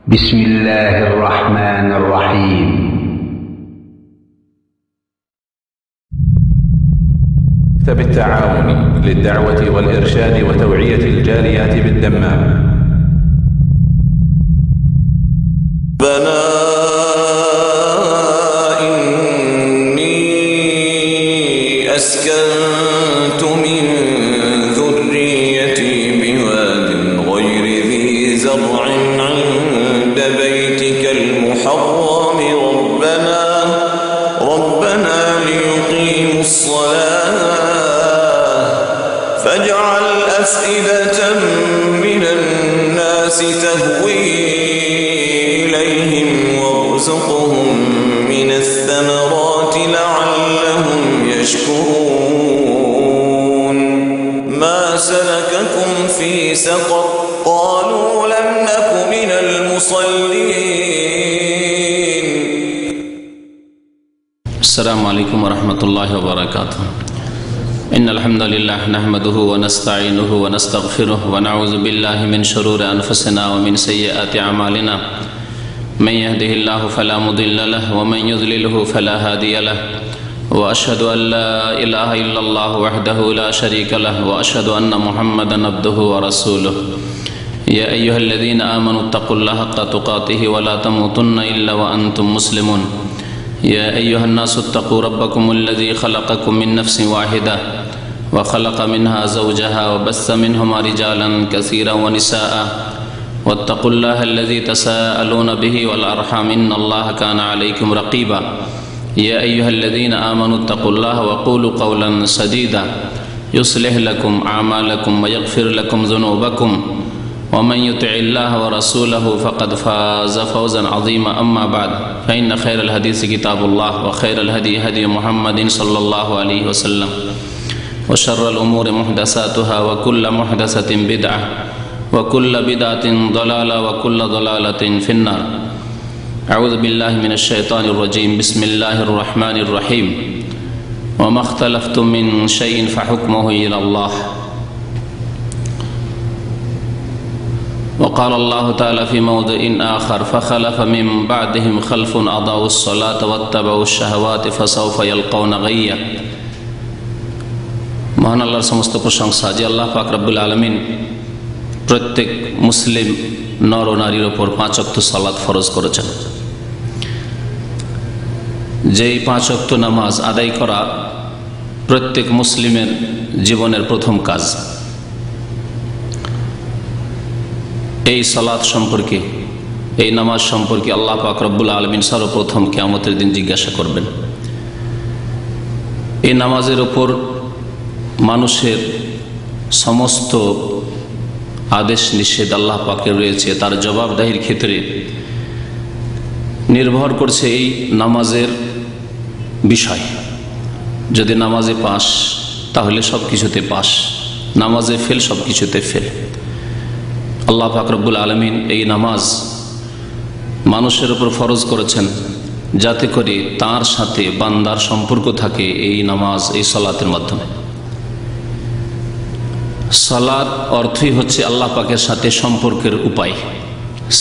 بسم الله الرحمن الرحيم مكتب التعاون للدعوة والإرشاد وتوعية الجاليات بالدمام. ربنا إني أسكنت من ذريتي بواد غير ذي زرع عند بيتك المحرم ربنا ليقيموا الصلاة فاجعل أفئدة من الناس تهوي إليهم وارزقهم من الثمرات لعلهم يشكرون ما سلككم في سقر قالوا لم نك من المصلين. السلام عليكم ورحمة الله وبركاته. إن الحمد لله نحمده ونستعينه ونستغفره ونعوذ بالله من شرور أنفسنا ومن سيئات أعمالنا من يهده الله فلا مضل له ومن يضلله فلا هادي له وأشهد أن لا إله إلا الله وحده لا شريك له وأشهد أن محمدا عبده ورسوله. يا أيها الذين آمنوا اتقوا الله حق تقاته ولا تموتن إلا وأنتم مسلمون. يا أيها الناس اتقوا ربكم الذي خلقكم من نفس واحدة وخلق منها زوجها وبث منهما رجالا كثيرا ونساء واتقوا الله الذي تساءلون به والأرحام إن الله كان عليكم رقيبا. يا أيها الذين آمنوا اتقوا الله وقولوا قولا سديدا يصلح لكم أعمالكم ويغفر لكم ذنوبكم ومن يطع الله ورسوله فقد فاز فوزا عظيما. أما بعد فإن خير الحديث كتاب الله وخير الهدي هدي محمد صلى الله عليه وسلم وشر الأمور محدثاتها وكل محدثة بدعة وكل بدعة ضلالة وكل ضلالة في النار. أعوذ بالله من الشيطان الرجيم. بسم الله الرحمن الرحيم. وما اختلفتم من شيء فحكمه إلى الله. وقال الله تعالى في موضع آخر فخلف من بعدهم خلف أضاعوا الصلاة واتبعوا الشهوات فسوف يلقون غيا. মহান আল্লাহর সমস্ত প্রশংসা যে আল্লাহ পাক রব্বুল আলামিন প্রত্যেক মুসলিম নর ও নারীর ওপর 5 ওয়াক্ত সালাত ফরজ করেছেন। যেই 5 ওয়াক্ত নামাজ আদায় করা প্রত্যেক মুসলিমের জীবনের প্রথম কাজ। এই সালাত সম্পর্কে, এই নামাজ সম্পর্কে আল্লাহ পাক রব্বুল আলামিন সর্বপ্রথম কিয়ামতের দিন জিজ্ঞাসা করবেন। এই নামাজের ওপর মানুষের সমস্ত আদেশ নিষেধ আল্লাহ পাকের রয়েছে, তার জবাবদাহির ক্ষেত্রে নির্ভর করছে এই নামাজের বিষয়। যদি নামাজে পাস তাহলে সব কিছুতে পাস, নামাজে ফেল সব কিছুতে ফেল। আল্লাহ পাক রব্বুল আলামিন এই নামাজ মানুষের উপর ফরজ করেছেন যাতে করে তার সাথে বান্দার সম্পর্ক থাকে এই নামাজ, এই সালাতের মাধ্যমে। সালাত অর্থই হচ্ছে আল্লাহ পাকের সাথে সম্পর্কের উপায়।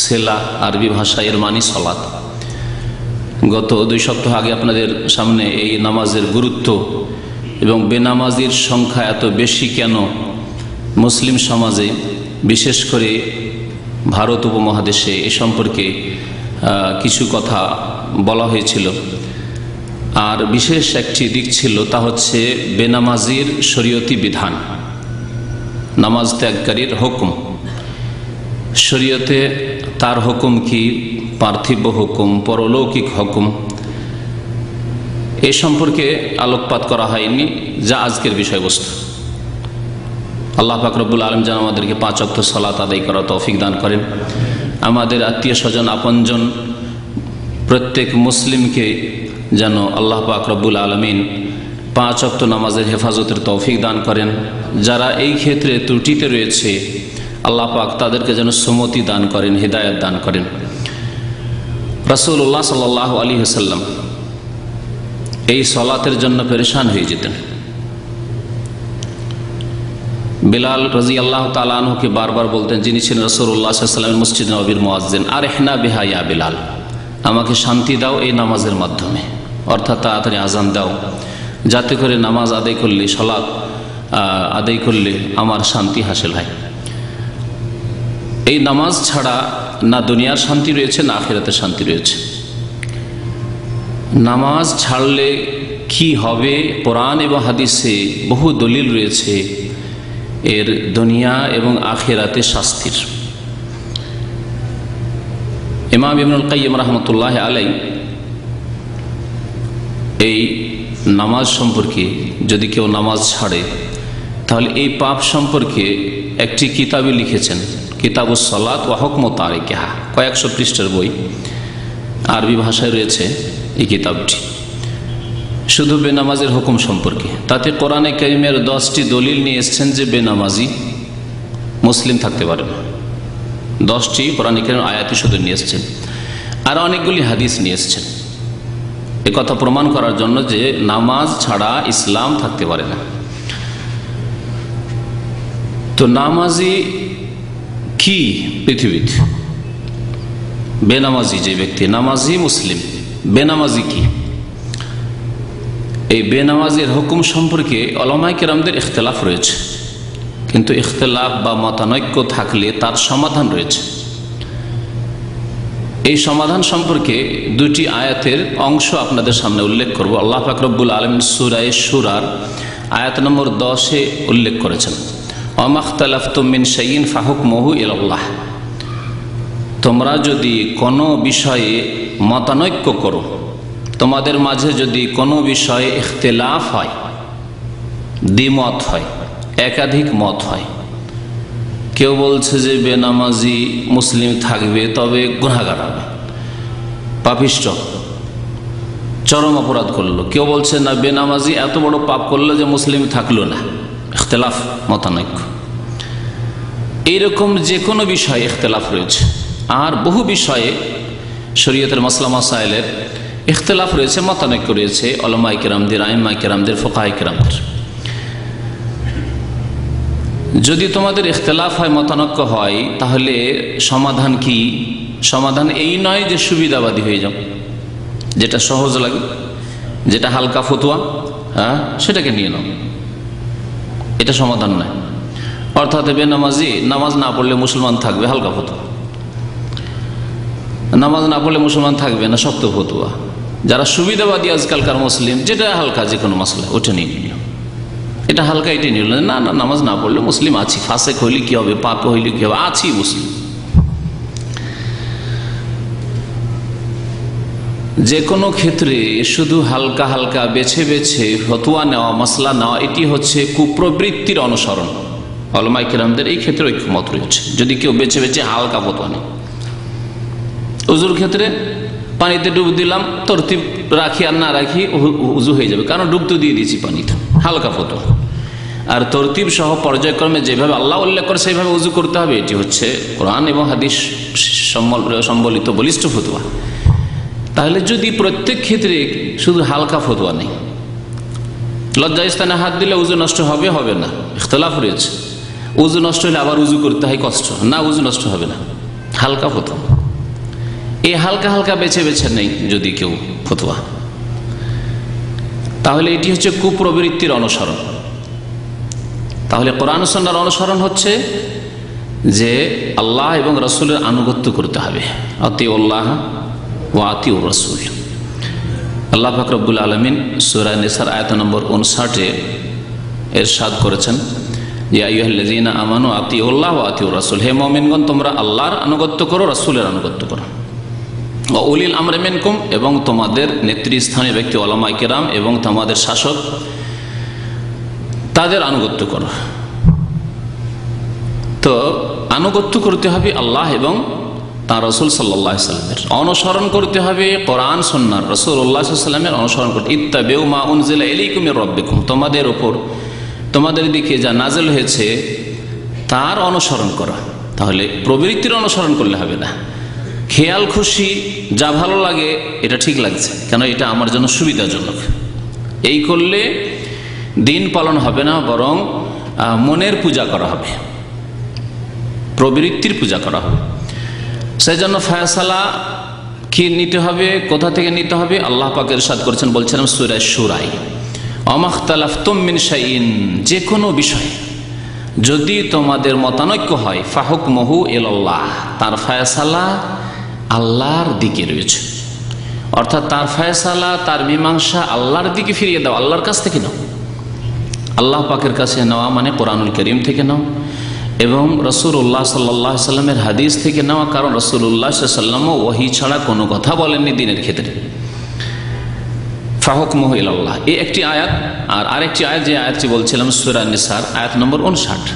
সেলা আরবি ভাষায় এর মানে সালাত। গত 2 সপ্তাহ আগে আপনাদের সামনে এই নামাজের গুরুত্ব এবং বেনামাজির সংখ্যা এত বেশি কেন মুসলিম সমাজে, বিশেষ করে ভারত উপমহাদেশে, এ সম্পর্কে কিছু কথা বলা হয়েছিল। আর বিশেষ একটি দিক ছিল, তা হচ্ছে বেনামাজির শরীয়তি বিধান, নামাজ ত্যাগকারীর হুকুম। শরীয়তে তার হুকুম কি, পার্থিব হুকুম, পরলৌকিক হুকুম, এ সম্পর্কে আলোকপাত করা হয়নি, যা আজকের বিষয়বস্তু। আল্লাহ পাক রব্বুল আলামিন যেন আমাদেরকে 5 ওয়াক্ত সালাত আদায় করার তৌফিক দান করেন। আমাদের আত্মীয় স্বজন, আপনজন, প্রত্যেক মুসলিমকে যেন আল্লাহ পাক রব্বুল আলামিন 5 ওয়াক্ত নামাজের হেফাজতের তৌফিক দান করেন। যারা এই ক্ষেত্রে ত্রুটিতে রয়েছে আল্লাহ পাক তাদেরকে যেন সুমতি দান করেন, হিদায়াত দান করেন। রাসূলুল্লাহ সাল্লাল্লাহু আলাইহি ওয়াসাল্লাম এই সালাতের জন্য পেরেশান হয়ে যেতেন। বিলাল রাদিয়াল্লাহু তাআলা আনহুকে বারবার বলতেন, যিনি ছিলেন রাসূলুল্লাহ সাল্লাল্লাহু আলাইহি ওয়াসাল্লামের মসজিদ নববীর মুয়াজ্জিন, আরহিনা বিহা ইয়া বিলাল, আমাকে শান্তি দাও এই নামাজের মাধ্যমে, অর্থাৎ তাড়াতাড়ি আজান দাও, যাতে করে নামাজ আদায় করলে, সালাত আদায় করলে আমার শান্তি হাসিল হয়। এই নামাজ ছাড়া না দুনিয়ার শান্তি রয়েছে না আখিরাতের শান্তি রয়েছে। নামাজ ছাড়লে কি হবে, কোরআন এবং হাদিসে বহু দলিল রয়েছে এর দুনিয়া এবং আখিরাতে শাস্তির। ইমাম ইবনুল কাইয়্যিম রাহমাতুল্লাহি আলাইহি এই নামাজ সম্পর্কে, যদি কেউ নামাজ ছাড়ে তাহলে এই পাপ সম্পর্কে একটি কিতাবে লিখেছেন, কিতাবুস সালাত ওয়া হুকমু তারিকিহা, কয়েকশো পৃষ্ঠার বই, আরবি ভাষায় রয়েছে এই কিতাবটি, শুধু বেনামাজের হুকুম সম্পর্কে। তাতে কোরআনে কারীমের 10টি দলিল নিয়ে এসেছেন যে বেনামাজি মুসলিম থাকতে পারে না। 10টি কোরআনে কারীমের আয়াতই শুধু নিয়ে এসেছেন, আর অনেকগুলি হাদিস নিয়ে এসেছেন একথা প্রমাণ করার জন্য যে নামাজ ছাড়া ইসলাম থাকতে পারে না। তো নামাজি কি পৃথিবীতে? বেনামাজি যে ব্যক্তি, নামাজি মুসলিম, বেনামাজি কি? এই বেনামাজির হুকুম সম্পর্কে উলামায়ে কেরামদের ইখতিলাফ রয়েছে, কিন্তু ইখতিলাফ বা মতানৈক্য থাকলে তার সমাধান রয়েছে। এই সমাধান সম্পর্কে দুটি আয়াতের অংশ আপনাদের সামনে উল্লেখ করব। আল্লাহ পাক রব্বুল আলামিন সূরা শুরার আয়াত নম্বর 10-এ উল্লেখ করেছেন, ওয়া মাখতালাফতুম মিন শাইইন ফাহুকমুহু ইলাল্লাহ, তোমরা যদি কোনো বিষয়ে মতানৈক্য করো, তোমাদের মাঝে যদি কোনো বিষয়ে ইখতিলাফ হয়, দ্বিমত হয়, একাধিক মত হয়, কেউ বলছে যে বেনামাজি মুসলিম থাকবে তবে গুনাহগার হবে, পাপিষ্ঠ, চরম অপরাধ করলো, কেউ বলছে না বেনামাজি এত বড় পাপ করলো যে মুসলিম থাকলো না, ইখতিলাফ, মতানৈক্য। এইরকম যে কোনো বিষয়ে ইখতিলাফ রয়েছে। আর বহু বিষয়ে শরীয়তের মাসলা মাসাইলের ইখতিলাফ রয়েছে, মতানৈক্য রয়েছে উলামায়ে কেরামদের, আইম্মায়ে কেরামদের, ফুকাহায়ে কেরামদের। যদি তোমাদের ইখতিলাফ হয়, মতানৈক্য হয়, তাহলে সমাধান কি? সমাধান এই নয় যে সুবিধাবাদী হয়ে যাও, যেটা সহজ লাগে, যেটা হালকা ফতোয়া, সেটাকে নিয়ে নাও, এটা সমাধান নয়। অর্থাৎ বেনামাজি নামাজ না পড়লে মুসলমান থাকবে, হালকা ফতোয়া, নামাজ না পড়লে মুসলমান থাকবে না, শক্ত ফতোয়া। যারা সুবিধাবাদী আজকালকার মুসলিম, যেটা হালকা, যে কোনো মাসলা ওটা নিয়ে নিল, এটা হালকা, এটাই নিল না, না নামাজ না পড়লে মুসলিম আছি, ফাসেক হইলে কি হবে, পাপ হইলে কি হবে, আছি মুসলিম। যে কোনো ক্ষেত্রে শুধু হালকা হালকা বেছে বেছে ফতোয়া নেওয়া, মাসলা নেওয়া, এটি হচ্ছে কুপ্রবৃত্তির অনুসরণ। উলামায়ে কেরামদের এই ক্ষেত্রে ঐক্যমত রয়েছে, যদি কেউ বেছে বেছে হালকা ফতোয়া নেয়। উজুর ক্ষেত্রে পানিতে ডুব দিলাম, তরতিব রাখি আর না রাখি উজু হয়ে যাবে, কারণ ডুব তো দিয়ে দিয়েছি পানিতে, হালকা ফতোয়া। আর তরতিব সহ পর্যায়ক্রমে যেভাবে আল্লাহ উল্লেখ করে সেইভাবে উজু করতে হবে, এটি হচ্ছে কোরআন এবং হাদিস সম্বলিত বলিষ্ঠ ফতোয়া। তাহলে যদি প্রত্যেক ক্ষেত্রে শুধু হালকা ফতোয়া নেই, লজ্জাস্থানে হাত দিলে উজু নষ্ট হবে, হবে না, ইখতিলাফ রয়েছে। উজু নষ্ট হলে আবার উজু করতে হয়, কষ্ট না, উজু নষ্ট হবে না, হালকা ফতোয়া। এই হালকা হালকা বেছে বেছে নেই যদি কেউ ফতোয়া, তাহলে এটি হচ্ছে কুপ্রবৃত্তির অনুসরণ। তাহলে কোরআন সুন্নাহর অনুসরণ হচ্ছে যে আল্লাহ এবং রাসূলের আনুগত্য করতে হবে, আতিউল্লাহ ওয়া আতিউর রাসূল। আল্লাহ পাক রব্বুল আলামিন সূরা নিসার আয়াত নম্বর 59-এ ইরশাদ করেছেন, ইয়া আইয়ুহাল্লাযীনা আমানু আতিউল্লাহ ওয়া আতিউর রাসূল, হে মুমিনগণ তোমরা আল্লাহর আনুগত্য করো, রাসূলের আনুগত্য করো। ওয়া উলিল আমরি মিনকুম, এবং তোমাদের নেতৃস্থানীয় ব্যক্তি উলামায়ে কেরাম এবং তোমাদের শাসক, তাদের আনুগত্য করো। তো আনুগত্য করতে হবে আল্লাহ এবং তার রাসূল সাল্লাল্লাহু আলাইহি ওয়াসাল্লামের, অনুসরণ করতে হবে কোরআন সুন্নাহর, রাসূলুল্লাহ সাল্লাল্লাহু আলাইহি ওয়াসাল্লামের অনুসরণ করতে। ইত্তাবিউ মা উনজিলা ইলাইকুম মির রাব্বিকুম, তোমাদের উপর, তোমাদের দিকে যা নাযিল হয়েছে তার অনুসরণ করা। তাহলে প্রবৃত্তির অনুসরণ করলে হবে না, খেয়াল খুশি যা ভালো লাগে এটা ঠিক লাগছে, কেন এটা আমার জন্য সুবিধাজনক, এই করলে দিন পালন হবে না, বরং মনের পূজা করা হবে, প্রবৃত্তির পূজা করা হবে। সেই জন্য ফয়সালা কি নিতে হবে, কোথা থেকে নিতে হবে? আল্লাহ পাক ইরশাদ করেছেন, বলছিলাম সূরা শুরায়, অমাখতালাফতুম মিন শাইইন, যে কোনো বিষয়ে যদি তোমাদের মতানৈক্য হয়, ফাহুকমুহু ইলাল্লাহ, তার ফয়সালা আল্লাহর দিকে রয়েছে। অর্থাৎ তার ফয়সালা, তার মীমাংসা আল্লাহর দিকে ফিরিয়ে দাও, আল্লাহর কাছ থেকে নাও। আল্লাহ পাকের কাছে নেওয়া মানে কোরআনুল কারীম থেকে নাও এবং রাসূলুল্লাহ সাল্লাল্লাহু আলাইহি সাল্লামের হাদিস থেকে নেওয়া, কারণ রাসূলুল্লাহ সাল্লাল্লাহু আলাইহি ওয়াসাল্লাম ওহী ছাড়া কোনো কথা বলেননি দিনের ক্ষেত্রে। ফাহুকমুহু ইলাল্লাহ, এই একটি আয়াত। আর আরেকটি আয়াত, যে আয়াতটি বলছিলাম সূরা নিসার আয়াত নম্বর 59,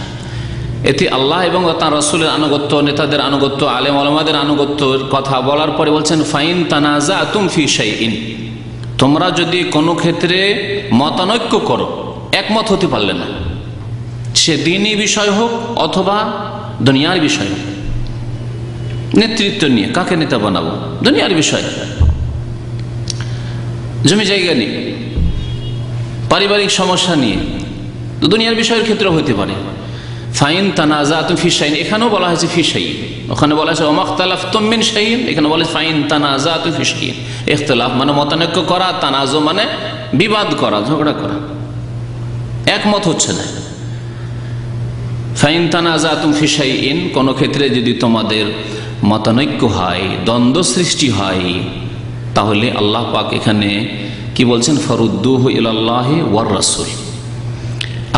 এতে আল্লাহ এবং তার রাসূলের আনুগত্য, নেতাদের আনুগত্য, আলেম ওলামাদের আনুগত্যের কথা বলার পরে বলছেন, ফাইন তানাজাতুম ফি শাইইন, তোমরা যদি কোনো ক্ষেত্রে মতানৈক্য করো, একমত হতে পারলে না, সে দ্বীনি বিষয় হোক অথবা দুনিয়ার বিষয় হোক, নেতৃত্ব নিয়ে কাকে নেতা বানাবো, দুনিয়ার বিষয়, জমি জায়গা নিয়ে, পারিবারিক সমস্যা নিয়ে, দুনিয়ার বিষয়ের ক্ষেত্রে হতে পারে। ফাইন তানাজাতুম ফি শাইইন, এখানেও বলা হয়েছে ফি শাইইন, ওখানে বলা হয়েছে ওমাখতালাফতুম মিন শাইইন, এখানে বলা হয়েছে ফাইন তানাজাতুম ফি শাইইন। ইখতিলাফ মানে মতানৈক্য করা, তানাজু মানে বিবাদ করা, ঝগড়া করা, একমত হচ্ছে না। ফাইন তানাজাতুম ফি শাইইন, কোন ক্ষেত্রে যদি তোমাদের মতানৈক্য হয়, দ্বন্দ্ব সৃষ্টি হয়, তাহলে আল্লাহ পাক এখানে কি বলছেন, ফারুদ্দুহু ইলাল্লাহি ওয়ার রাসূল,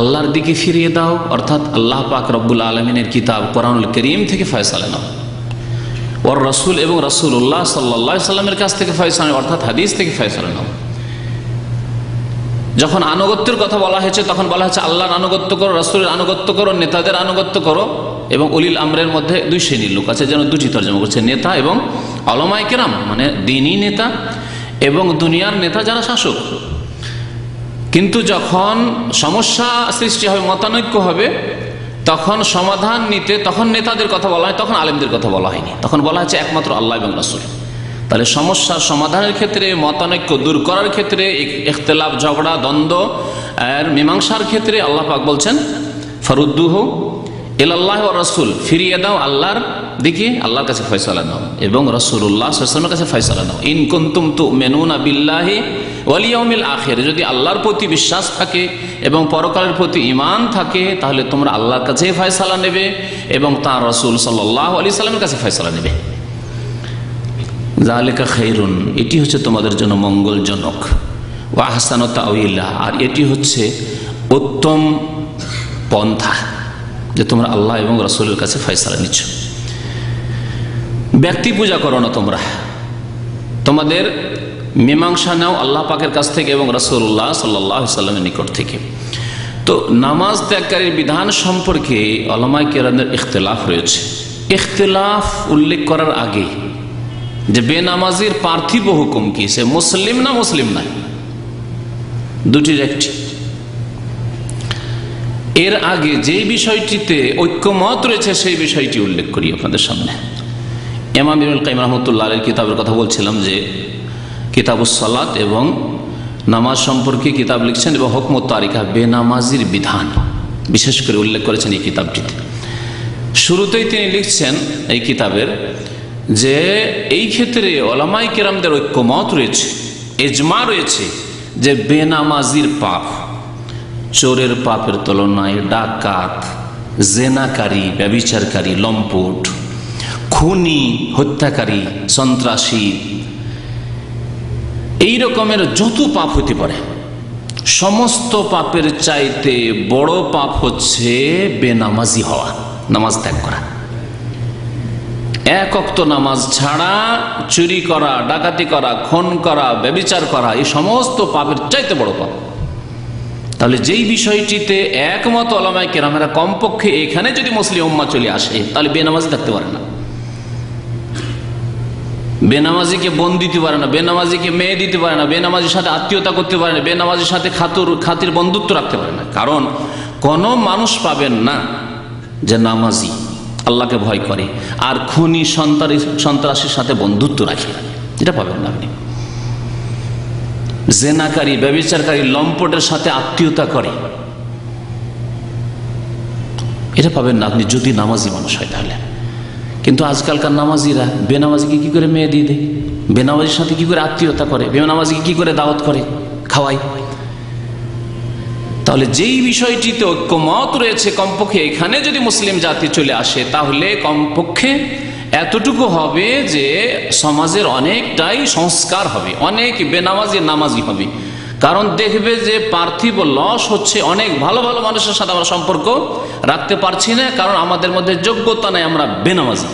আল্লাহর দিকে ফিরিয়ে দাও, অর্থাৎ আল্লাহ পাক রব্বুল আলামিনের কিতাব কোরআনুল কারীম থেকে ফয়সালা নাও, ওয়ার রাসূল এবং রাসূলুল্লাহ সাল্লাল্লাহু আলাইহি সাল্লামের কাছ থেকে ফয়সালা, অর্থাৎ হাদিস থেকে ফয়সালা নাও। যখন আনুগত্যের কথা বলা হয়েছে তখন বলা হয়েছে আল্লাহর আনুগত্য করো, রাসূলের আনুগত্য করো, নেতাদের আনুগত্য করো। এবং উলিল আমরের মধ্যে দুই শ্রেণীর লোক আছে, যেন দুটি তর্জমা করছে, নেতা এবং উলামায়ে কেরাম, মানে দ্বীনি নেতা এবং দুনিয়ার নেতা যারা শাসক। কিন্তু যখন সমস্যা সৃষ্টি হবে, মতানৈক্য হবে, তখন সমাধান নিতে তখন নেতাদের কথা বলা হয়, তখন আলেমদের কথা বলা হয়নি, তখন বলা হচ্ছে একমাত্র আল্লাহ এবং রাসূল। তাহলে সমস্যার সমাধানের ক্ষেত্রে, মতানৈক্য দূর করার ক্ষেত্রে, ইখতিলাফ ঝগড়া দ্বন্দ্ব আর মীমাংসার ক্ষেত্রে আল্লাহ পাক বলছেন ফারুদ্দুহু ইলাল্লাহি ওয়া রাসূল, ফিরিয়ে দাও আল্লাহর দিকে, আল্লাহর কাছে ফয়সালা নাও এবং রাসূলুল্লাহ সাল্লাল্লাহু আলাইহি ওয়াসাল্লামের কাছে ফয়সালা নাও। ইন কুনতুম তুমিনুনা বিল্লাহি ওয়াল ইয়াউমিল আখির, যদি আল্লাহর প্রতি বিশ্বাস থাকে এবং পরকালের প্রতি ঈমান থাকে, তাহলে তোমরা আল্লাহর কাছে ফয়সালা নেবে এবং তার রাসূল সাল্লাল্লাহু আলাইহি সাল্লামের কাছে ফয়সালা নেবে। যালিকা খায়রুন, এটি হচ্ছে তোমাদের জন্য মঙ্গলজনক, ওয়া আহসানু তাওয়িলা, আর এটি হচ্ছে উত্তম পন্থা, যে তোমরা আল্লাহ এবং রাসূলের কাছে ফয়সালা নিচ্ছ। ব্যক্তি পূজা করো না তোমরা, তোমাদের মীমাংসা নাও আল্লাহ পাকের কাছ থেকে এবং রাসূলুল্লাহ সাল্লাল্লাহু আলাইহি সাল্লামের নিকট থেকে। তো নামাজ ত্যাগকারীর বিধান সম্পর্কে উলামায়ে কেরামের ইখতিলাফ রয়েছে। ইখতিলাফ উল্লেখ করার আগে যে বেনামাজির পার্থিব হুকুম কি, সে মুসলিম না মুসলিম না, দুটির একটি। এর আগে যে বিষয়টিতে ঐক্যমত রয়েছে সেই বিষয়টি উল্লেখ করি আপনাদের সামনে। ইমাম ইবনুল কাইয়িম রাহমাতুল্লাহ আলাইহির কিতাবের কথা বলছিলাম, যে কিতাবুস সালাত এবং নামাজ সম্পর্কে কিতাব লিখছেন এবং হুকমুত তারিকা, বেনামাজির বিধান বিশেষ করে উল্লেখ করেছেন এই কিতাবটিতে। শুরুতেই তিনি লিখছেন এই কিতাবের যে এই ক্ষেত্রে উলামায়ে কেরামদের ঐক্যমত রয়েছে, ইজমা রয়েছে যে বেনামাজির পাপ, চোরের পাপের তুলনায় ডাকাত, জেনাকারী, ব্যভিচারকারী, লম্পট, খুনি, হত্যাকারী, সন্ত্রাসী, এই রকমের যত পাপ হতে পারে, সমস্ত পাপের চাইতে বড় পাপ হচ্ছে বেনামাজি হওয়া, নামাজ ত্যাগ করা। এক ওয়াক্ত নামাজ ছাড়া চুরি করা, ডাকাতি করা, খুন করা, ব্যভিচার করা, এই সমস্ত পাপের চাইতে বড় পাপ। তাহলে যেই বিষয়টিতে একমত উলামায়ে কেরামেরা, কমপক্ষে এখানে যদি মুসলিম উম্মাহ চলে আসে, তাহলে বেনামাজি থাকতে পারে না, বেনামাজিকে বোন দিতে পারে না, বেনামাজিকে মেয়ে দিতে পারে না, বেনামাজির সাথে আত্মীয়তা করতে পারে না, বেনামাজির সাথে খাতির বন্ধুত্ব রাখতে পারে না। কারণ কোন মানুষ পাবেন না যে নামাজি, আল্লাহকে ভয় করে আর খুনি সন্ত্রাসীর সাথে বন্ধুত্ব রাখে, এটা পাবেন না আপনি। জেনাকারী, ব্যভিচারকারী, লম্পটের সাথে আত্মীয়তা করে, এটা পাবেন না আপনি যদি নামাজি মানুষ হয় তাহলে। কিন্তু আজকালকার নামাজিরা বেনামাজিকে কি করে মেয়ে দিয়ে দেয়, বেনামাজির সাথে কি করে আত্মীয়তা করে, বেনামাজিকে কি করে দাওয়াত করে, খাওয়ায়। তাহলে যেই বিষয়টিতে ঐক্যমত রয়েছে, কমপক্ষে এখানে যদি মুসলিম জাতি চলে আসে তাহলে কমপক্ষে এতটুকু হবে যে সমাজের অনেকটাই সংস্কার হবে, অনেক বেনামাজি নামাজি হবে। কারণ দেখবে যে পার্থিব লস হচ্ছে, অনেক ভালো ভালো মানুষের সাথে আমরা সম্পর্ক রাখতে পারছি না, কারণ আমাদের মধ্যে যোগ্যতা নাই, আমরা বেনামাজি।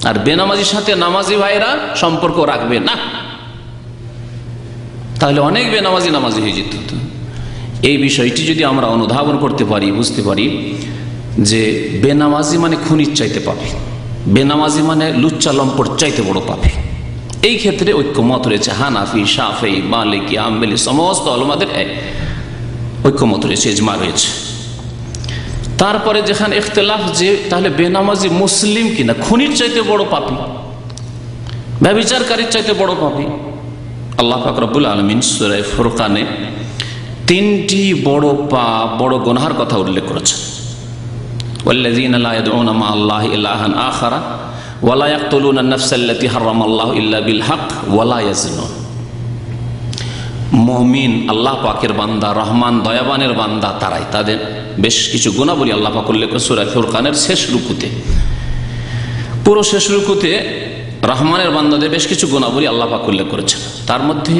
আর বেনামাজির সাথে নামাজি ভাইরা সম্পর্ক রাখবে না, তাহলে অনেক বেনামাজি নামাজি হয়ে যেত। এই বিষয়টি যদি আমরা অনুধাবন করতে পারি, বুঝতে পারি যে বেনামাজি মানে খুনির চাইতে পাবে, বেনামাজি মানে লুচ্চা লম্পট চাইতে বড় পাবে। এই ক্ষেত্রে ঐক্যমত রয়েছে, হানাফি, শাফি, মালিকি, হাম্বলি সমস্ত উলামাদের ঐক্যমত রয়েছে, ইজমা রয়েছে। তারপরে যেখানে ইখতিলাফ যে তাহলে বেনামাজি মুসলিম কিনা, খুনির চাইতে বড় পাপী, ব্যভিচারকারীর চাইতে বড় পাপী। আল্লাহ পাক রব্বুল আলামিন সূরা ফুরকানে তিনটি বড় পাপ, বড় গুনাহের কথা উল্লেখ করেছেন। ওয়াল্লাযীনা লা ইয়াদউনা মা আল্লাহি ইলাহান আখারা ওয়া লা ইয়াকতুলুনা আন-নাফসা আল্লাতী হারামাল্লাহু ইল্লা বিল হক ওয়া লা ইয়াজনুন। মুমিন, আল্লাহ পাকের বান্দা, রহমান দয়াবানের বান্দা তারাই, তাদের বেশ কিছু গুণাবলী আল্লাহ পাক উল্লেখ করেছেন সূরা ফুরকানের শেষ রুকুতে। পুরো শেষ রুকুতে রহমানের বান্দাদের বেশ কিছু গুণাবলী আল্লাহ পাক উল্লেখ করেছেন। তার মধ্যে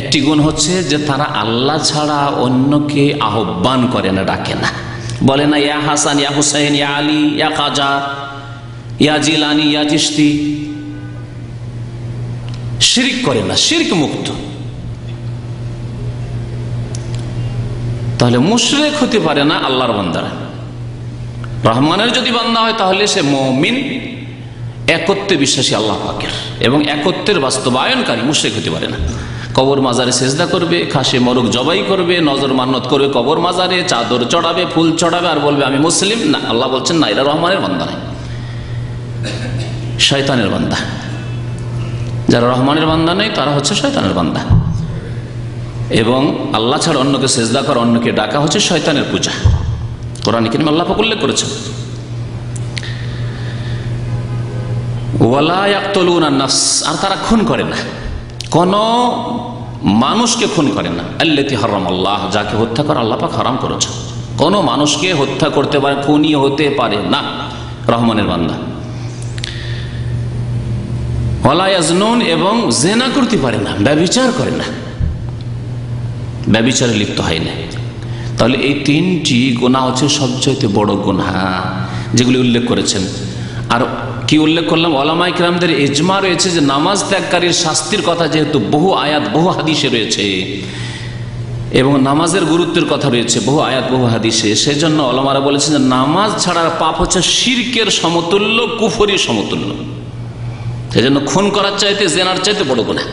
একটি গুণ হচ্ছে যে তারা আল্লাহ ছাড়া অন্যকে আহ্বান করে না, ডাকে না, বলে না ইয়া হাসান, ইয়া হুসাইন, ইয়া আলী, ইয়া খাজা, ইয়া জিলানি, ইয়া চিশতি। শিরক করে না, শিরক মুক্ত। তাহলে মুশরিক হতে পারে না আল্লাহর বান্দারা। রহমানের যদি বান্দা হয় তাহলে সে মুমিন, একত্বে বিশ্বাসী আল্লাহ পাকের এবং একত্বের বাস্তবায়নকারী, মুশরিক হতে পারে না। কবর মাজারে সেজদা করবে, খাসি মোরগ জবাই করবে, নজর মান্নত করবে কবর মাজারে, চাদর চড়াবে, ফুল চড়াবে আর বলবে আমি মুসলিম, না। আল্লাহ বলছেন না, এরা রহমানের বান্দা নয়, শয়তানের বান্দা। যারা রহমানের বান্দা নেই তারা হচ্ছে শয়তানের বান্দা। এবং আল্লাহ ছাড়া অন্যকে সেজদা করা, অন্যকে ডাকা হচ্ছে শয়তানের পূজা। কোরআনে কারীমে আল্লাহ পাক উল্লেখ করেছেন ওয়ালা ইয়াকতুলুনা আন-নাফস, আর তারা খুন করে না, কোন মানুষকে খুন করে না, আল্লাতী হারামাল্লাহ, যাকে হত্যা করা আল্লাহ পাক হারাম করেছেন। কোন মানুষকে হত্যা করতে পারে, খুনি হতে পারে না রহমানের বান্দা। ওয়ালা ইয়াজনুন, এবং জিনা করতে পারে না, ব্যভিচার করে না, ব্যভিচারে লিপ্ত হয় না। তাহলে এই তিনটি গুনাহ হচ্ছে সবচেয়ে বড় গুনাহ যেগুলি উল্লেখ করেছেন। আর কি উল্লেখ করলাম, ওলামায়ে কেরামদের ইজমা রয়েছে যে নামাজ ত্যাগকারীর শাস্তির কথা যেহেতু বহু আয়াত বহু হাদিসে রয়েছে এবং নামাজের গুরুত্বের কথা রয়েছে বহু আয়াত বহু হাদিসে, সেজন্য ওলামারা বলেছেন যে নামাজ ছাড়ার পাপ হচ্ছে শিরকের সমতুল্য, কুফরির সমতুল্য। সেজন্য খুন করার চাইতে, জেনার চাইতে বড় গুনাহ।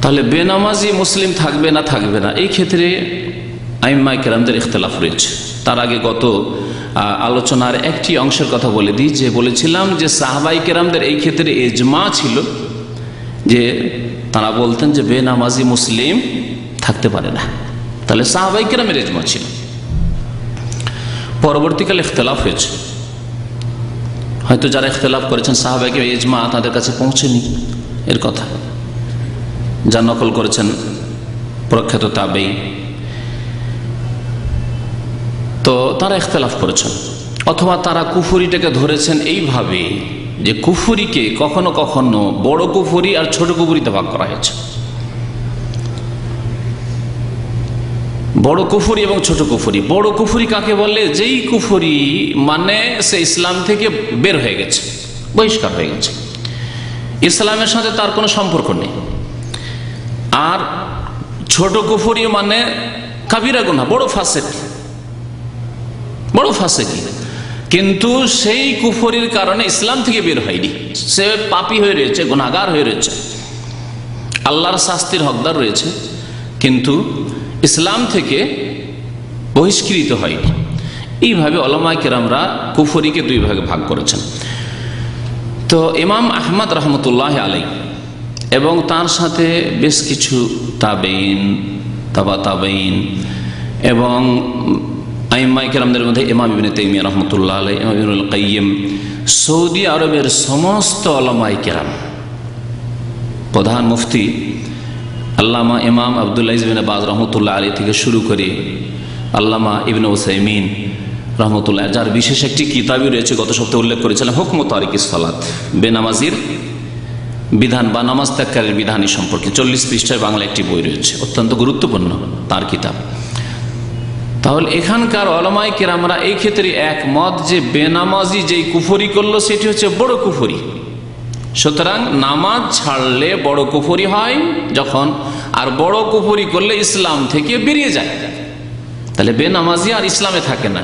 তাহলে বেনামাজি মুসলিম থাকবে না, থাকবে না, এই ক্ষেত্রে আইম্মায়ে কেরামদের ইখতিলাফ রয়েছে। তার আগে গত আলোচনার একটি অংশের কথা বলে দিই, যে বলেছিলাম যে সাহাবায়ে কেরামদের এই ক্ষেত্রে ইজমা ছিল যে তারা বলতেন যে বেনামাজি মুসলিম থাকতে পারে না। তাহলে সাহাবায়ে কেরামের ইজমা ছিল। পরবর্তীকালে ইখতিলাফ হয়েছে, হয়তো যারা ইখতিলাফ করেছেন সাহাবায়ে কেরামের ইজমা তাদের কাছে পৌঁছেনি, এর কথা যা নকল করেছেন প্রখ্যাত তাবেঈ। তো তারা ইখতিলাফ করেছেন, অথবা তারা কুফরিটাকে ধরেছেন এইভাবে যে কুফরিকে কখনো কখনো বড় কুফরি আর ছোট কুফরিতে ভাগ করা হয়েছে। বড় কুফরি এবং ছোট কুফরি। বড় কুফরি কাকে বলে? যেই কুফরি মানে সে ইসলাম থেকে বের হয়ে গেছে, বহিষ্কার হয়ে গেছে, ইসলামের সাথে তার কোনো সম্পর্ক নেই। আর ছোট কুফরি মানে কাবিরা গুনাহ, বড় ফাসিক, বড় ফাসিকি, কিন্তু সেই কুফরির কারণে ইসলাম থেকে বের হয়নি, সে পাপী হয়ে রয়েছে, গুনাহগার হয়ে রয়েছে, আল্লাহর শাস্তির হকদার রয়েছে, কিন্তু ইসলাম থেকে বহিষ্কৃত হয়নি। এইভাবে উলামায়ে কেরামরা কুফরিকে দুই ভাগে ভাগ করেছেন। তো ইমাম আহমদ রহমতুল্লাহ আলাইহি এবং তার সাথে বেশ কিছু তাবেঈন তাবা তাবেইন এবং আইম্মায়ে কেরামদের মধ্যে ইমাম ইবনে তাইমিয়া রাহমাতুল্লাহ আলাইহি, ইমাম ইবনুল কাইয়িম, সৌদি আরবের সমস্ত উলামায়ে কেরাম, প্রধান মুফতি আল্লামা ইমাম আব্দুল আজিজ বিন বাজ রহমতুল্লাহ আলী থেকে শুরু করে আল্লামা ইবনে উসাইমিন রহমতুল্লাহ, যার বিশেষ একটি কিতাবই রয়েছে, গত সপ্তাহে উল্লেখ করেছিলাম, হুকম তারিকিস সালাত, বেনামাজির বিধান বা নামাজ ত্যাগকারীর বিধানী সম্পর্কে 40 পৃষ্ঠায় বাংলা একটি বই রয়েছে, অত্যন্ত গুরুত্বপূর্ণ তার কিতাব। তাহলে এখানকার উলামায়ে কেরামরা এই ক্ষেত্রে একমত যে বেনামাজি যেই কুফরি করলো সেটি হচ্ছে বড় কুফরি। সুতরাং নামাজ ছাড়লে বড় কুফরি হয় যখন, আর বড় কুফরি করলে ইসলাম থেকে বেরিয়ে যায়। তাহলে বেনামাজি আর ইসলামে থাকে না।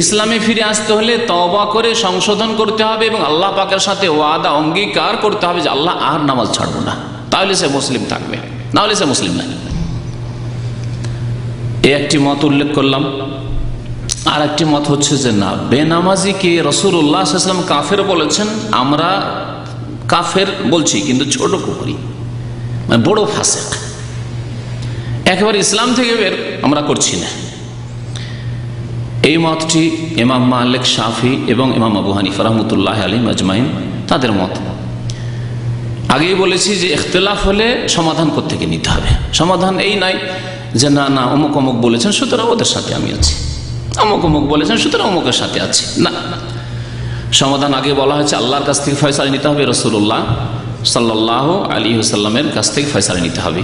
ইসলামে ফিরে আসতে হলে তওবা করে সংশোধন করতে হবে এবং আল্লাহ পাকের সাথে ওয়াদা অঙ্গীকার করতে হবে যে আল্লাহ আর নামাজ ছাড়বো না, তাহলে সে মুসলিম থাকবে, না হলে সে মুসলিম না। এই একটি মত উল্লেখ করলাম। আর একটি মত হচ্ছে যে না, বেনামাজিকে রাসূলুল্লাহ সাল্লাল্লাহু আলাইহি ওয়াসাল্লাম কাফের বলেছেন। আমরা কাফের বলছি কিন্তু ছোট কুফরি, মানে বড় ফাসিক, একেবারে ইসলাম থেকে বের আমরা করছি না। এই মতটি ইমাম মালিক, শাফি এবং ইমাম আবু হানিফা রাহমাতুল্লাহ আলাইহিম আজমাইন তাদের মত। আগেই বলেছি যে ইখতিলাফ হলে সমাধান কোত্থেকে নিতে হবে। সমাধান এই নাই যে না না অমুক অমুক বলেছেন সুতরাং ওদের সাথে আমি আছি, অমুক অমুক বলেছেন সুতরাং অমুকের সাথে আছি, না। সমাধান আগে বলা হয়েছে আল্লাহর কাছ থেকে ফয়সালা নিতে হবে, রাসূলুল্লাহ সাল্লাল্লাহু আলাইহি ওয়াসাল্লামের কাছ থেকে ফয়সালা নিতে হবে।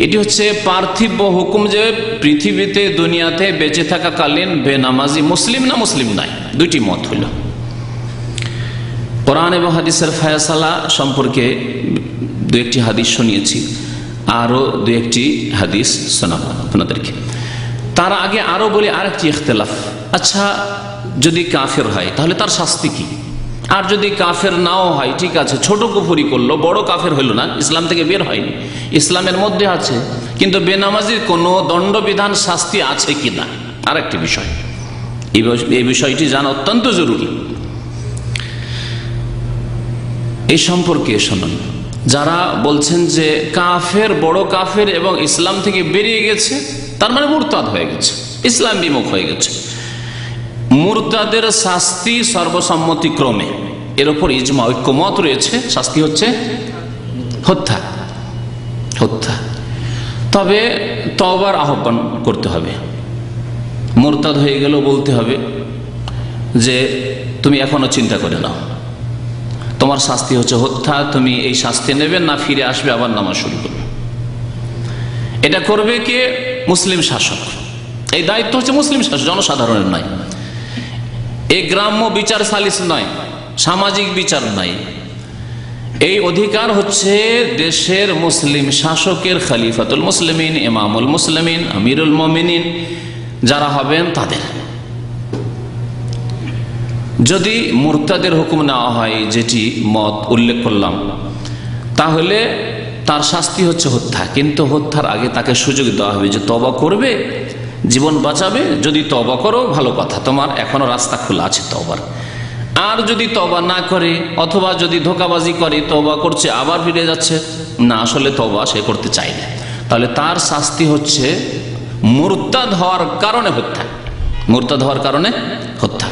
এটি হচ্ছে পার্থিব হুকুম যে পৃথিবীতে দুনিয়াতে বেঁচে থাকাকালীন বেনামাজি মুসলিম না মুসলিম নাই, দুইটি মত হইল। কোরআন এবং হাদিসের ফয়সালা সম্পর্কে দু একটি হাদিস শুনিয়েছি, আরো দু একটি হাদিস শোনাবো আপনাদেরকে। তার আগে আরো বলি আরেকটি ইখতিলাফ। আচ্ছা, যদি কাফের হয় তাহলে তার শাস্তি কি? আর যদি কাফের নাও হয়, ঠিক আছে, ছোট কুফরি করলো, বড় কাফের হইল না, ইসলাম থেকে বের হয়নি, ইসলামের মধ্যে আছে, কিন্তু বেনামাজির কোনো দণ্ডবিধান শাস্তি আছে কিনা আরেকটি বিষয়। এই বিষয়টি জানা অত্যন্ত জরুরি। এই সম্পর্কে শুনুন, যারা বলছেন যে কাফের, বড় কাফের এবং ইসলাম থেকে বেরিয়ে গেছে, তার মানে মুরতাদ হয়ে গেছে, ইসলাম বিমুখ হয়ে গেছে। মুরতাদের শাস্তি সর্বসম্মতিক্রমে, এর উপর ইজমা, ঐক্যমত রয়েছে, শাস্তি হচ্ছে হত্যা। হত্যা। তবে তওবার আহ্বান করতে হবে। মুরতাদ হয়ে গেল বলতে হবে যে তুমি এখনো চিন্তা করে নাও, তোমার শাস্তি হচ্ছে হত্যা, তুমি এই শাস্তি নেবে না, ফিরে আসবে, আবার নামাজ শুরু করবে। এটা করবে কে? মুসলিম শাসক। এই দায়িত্ব হচ্ছে মুসলিম শাসক, জনসাধারণের নয়। এই গ্রাম্য বিচার সালিস নয়, সামাজিক বিচার নাই। এই অধিকার হচ্ছে দেশের মুসলিম শাসকের, খলিফাতুল মুসলিমিন, ইমামুল মুসলিমিন, আমিরুল মুমিনিন যারা হবেন তাদের। যদি মুরতাদের হুকুম নেওয়া হয়, যেটি মত উল্লেখ করলাম, তাহলে তার শাস্তি হচ্ছে হত্যা। কিন্তু হত্যার আগে তাকে সুযোগ দেওয়া হবে যে তওবা করবে, জীবন বাঁচাবে। যদি তওবা করো ভালো কথা, তোমার এখনো রাস্তা খোলা আছে তওবার। আর যদি তওবা না করে, অথবা যদি ধোঁকাবাজি করে, তওবা করছে আবার ফিরে যাচ্ছে, না আসলে তওবা সে করতে চায় না, তাহলে তার শাস্তি হচ্ছে মুরতাদ হওয়ার কারণে হত্যা। মুরতাদ হওয়ার কারণে হত্যা।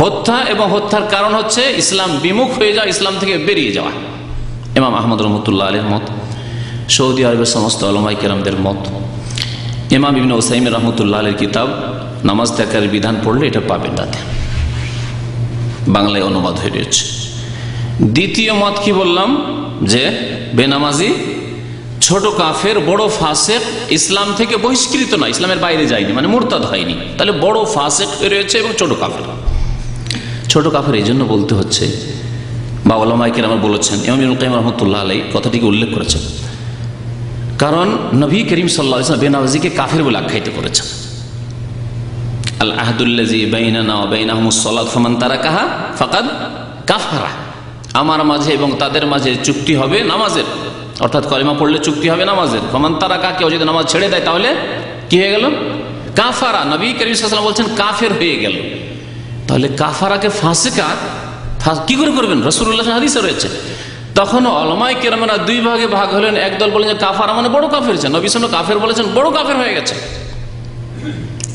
হত্যা এবং হত্যার কারণ হচ্ছে ইসলাম বিমুখ হয়ে যাওয়া, ইসলাম থেকে বেরিয়ে যাওয়া। ইমাম আহমদ রহমতুল্লাহ আলাইহির মত, সৌদি আরবের সমস্ত উলামায়ে কেরামদের মত, ইমাম ইবনে উসাইমিন রহমতুল্লাহ আলাইহির কিতাব নামাজ ত্যাগের বিধান পড়লে এটা পাবেন, তাতে বাংলায় অনুবাদ হয়ে রয়েছে। দ্বিতীয় মত কি বললাম? যে বেনামাজি ছোট কাফের, বড় ফাসিক, ইসলাম থেকে বহিষ্কৃত না, ইসলামের বাইরে যায়নি, মানে মুরতাদ হয়নি, তাহলে বড় ফাসিক হয়ে রয়েছে এবং ছোট কাফের। ছোট কাফের এই জন্য বলতে হচ্ছে, বা উলামায়ে কেরাম বলেছেন, ইমাম ইবনুল কাইয়িম রাহমাতুল্লাহ আলাইহি কথাটিকে উল্লেখ করেছেন, কারণ নবী করিম সাল্লাল্লাহু আলাইহি ওয়াসাল্লাম বেনামাজিকে কাফের বলে আখ্যায়িত করেছেন। আল আহদুল্লাযী বাইনানা ওয়া বাইনাহুমুস সালাত ফামান তারাকাহা ফাকাদ কাফারা। আমার মাঝে এবং তাদের মাঝে চুক্তি হবে নামাজের, অর্থাৎ কলিমা পড়লে চুক্তি হবে নামাজের। ফামান তারাকা, কেউ যদি নামাজ ছেড়ে দেয় তাহলে কি হয়ে গেল? কাফারা। নবী করিম সাল্লাল্লাহু আলাইহি ওয়াসাল্লাম বলছেন কাফের হয়ে গেল। তাহলে কাফারাকে ফাসিকা কি করে করবেন? রাসূলুল্লাহ হাদিসে রয়েছে। তখন উলামায়ে কেরামরা দুই ভাগে ভাগ হলেন। একদল বলেন যে কাফারা মানে বড় কাফের, নবী সাল্লাল্লাহু আলাইহি ওয়াসাল্লাম কাফের বলেছেন, বড় কাফের হয়ে গেছে।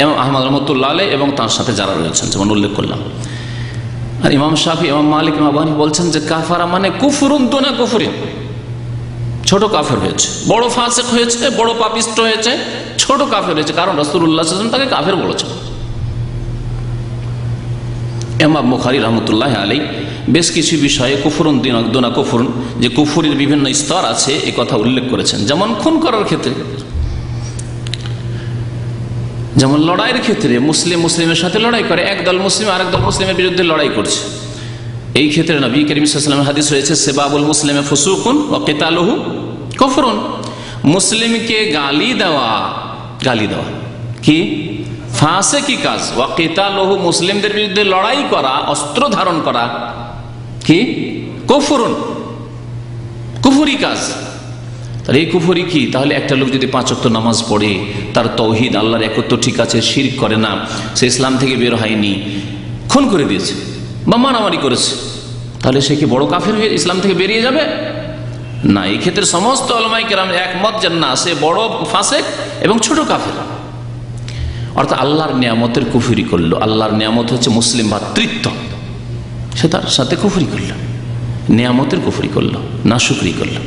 ইমাম আহমদ রাহমাতুল্লাহ আলাইহি এবং তার সাথে যারা রয়েছেন যেমন উল্লেখ করলাম। আর ইমাম শাফি, ইমাম মালিক, ইমাম আবু হানিফা বলছেন যে কাফারা মানে কুফরুন দুনা কুফরিন, ছোট কাফের হয়েছে, বড় ফাসিক হয়েছে, বড় পাপিষ্ট হয়েছে, ছোট কাফের হয়েছে, কারণ রাসূলুল্লাহ সাল্লাল্লাহু আলাইহি ওয়াসাল্লাম তাকে কাফের বলেছেন। ইমাম বুখারী রাহমাতুল্লাহি আলাইহি বেশ কিছু বিষয়ে কুফরুন দুনা কুফরুন, যে কুফরের বিভিন্ন স্তর আছে এই কথা উল্লেখ করেছেন। যেমন খুন করার ক্ষেত্রে, যেমন লড়াইয়ের ক্ষেত্রে মুসলিম মুসলিমের সাথে লড়াই করে, একদল মুসলিম আরেকদল মুসলিমের বিরুদ্ধে লড়াই করছে, এই ক্ষেত্রে নবী করিম সাল্লাল্লাহু আলাইহি ওয়াসাল্লামের হাদিস রয়েছে সিবাবুল মুসলিমে ফুসুকুন ওয়া কিতালুহু কুফরুন। মুসলিমকে গালি দেওয়া কি ফাসিকি কাজ, ওয়া কিতালুহু মুসলিমদের বিরুদ্ধে লড়াই করা, অস্ত্র ধারণ করা কি কুফরুন, কুফরি কাজ। তাহলে এই কুফরি কি? তাহলে একটা লোক যদি 5 ওয়াক্ত নামাজ পড়ে, তার তাওহীদ আল্লাহর একত্ব ঠিক আছে, শিরক করে না, সে ইসলাম থেকে বের হয়নি, খুন করে দিয়েছে বা মারামারি করেছে, তাহলে সে কি বড় কাফের হয়ে ইসলাম থেকে বেরিয়ে যাবে? না, এই ক্ষেত্রে সমস্ত উলামায়ে কেরাম একমত যে না, সে বড় ফাসিক এবং ছোট কাফের। অর্থাৎ আল্লাহর নিয়ামতের কুফরি করলো, আল্লাহর নিয়ামত হচ্ছে মুসলিম ভ্রাতৃত্ব, সে তার সাথে কুফরি করলো, নিয়ামতের কুফরি করলো, নাশুকরি করলো।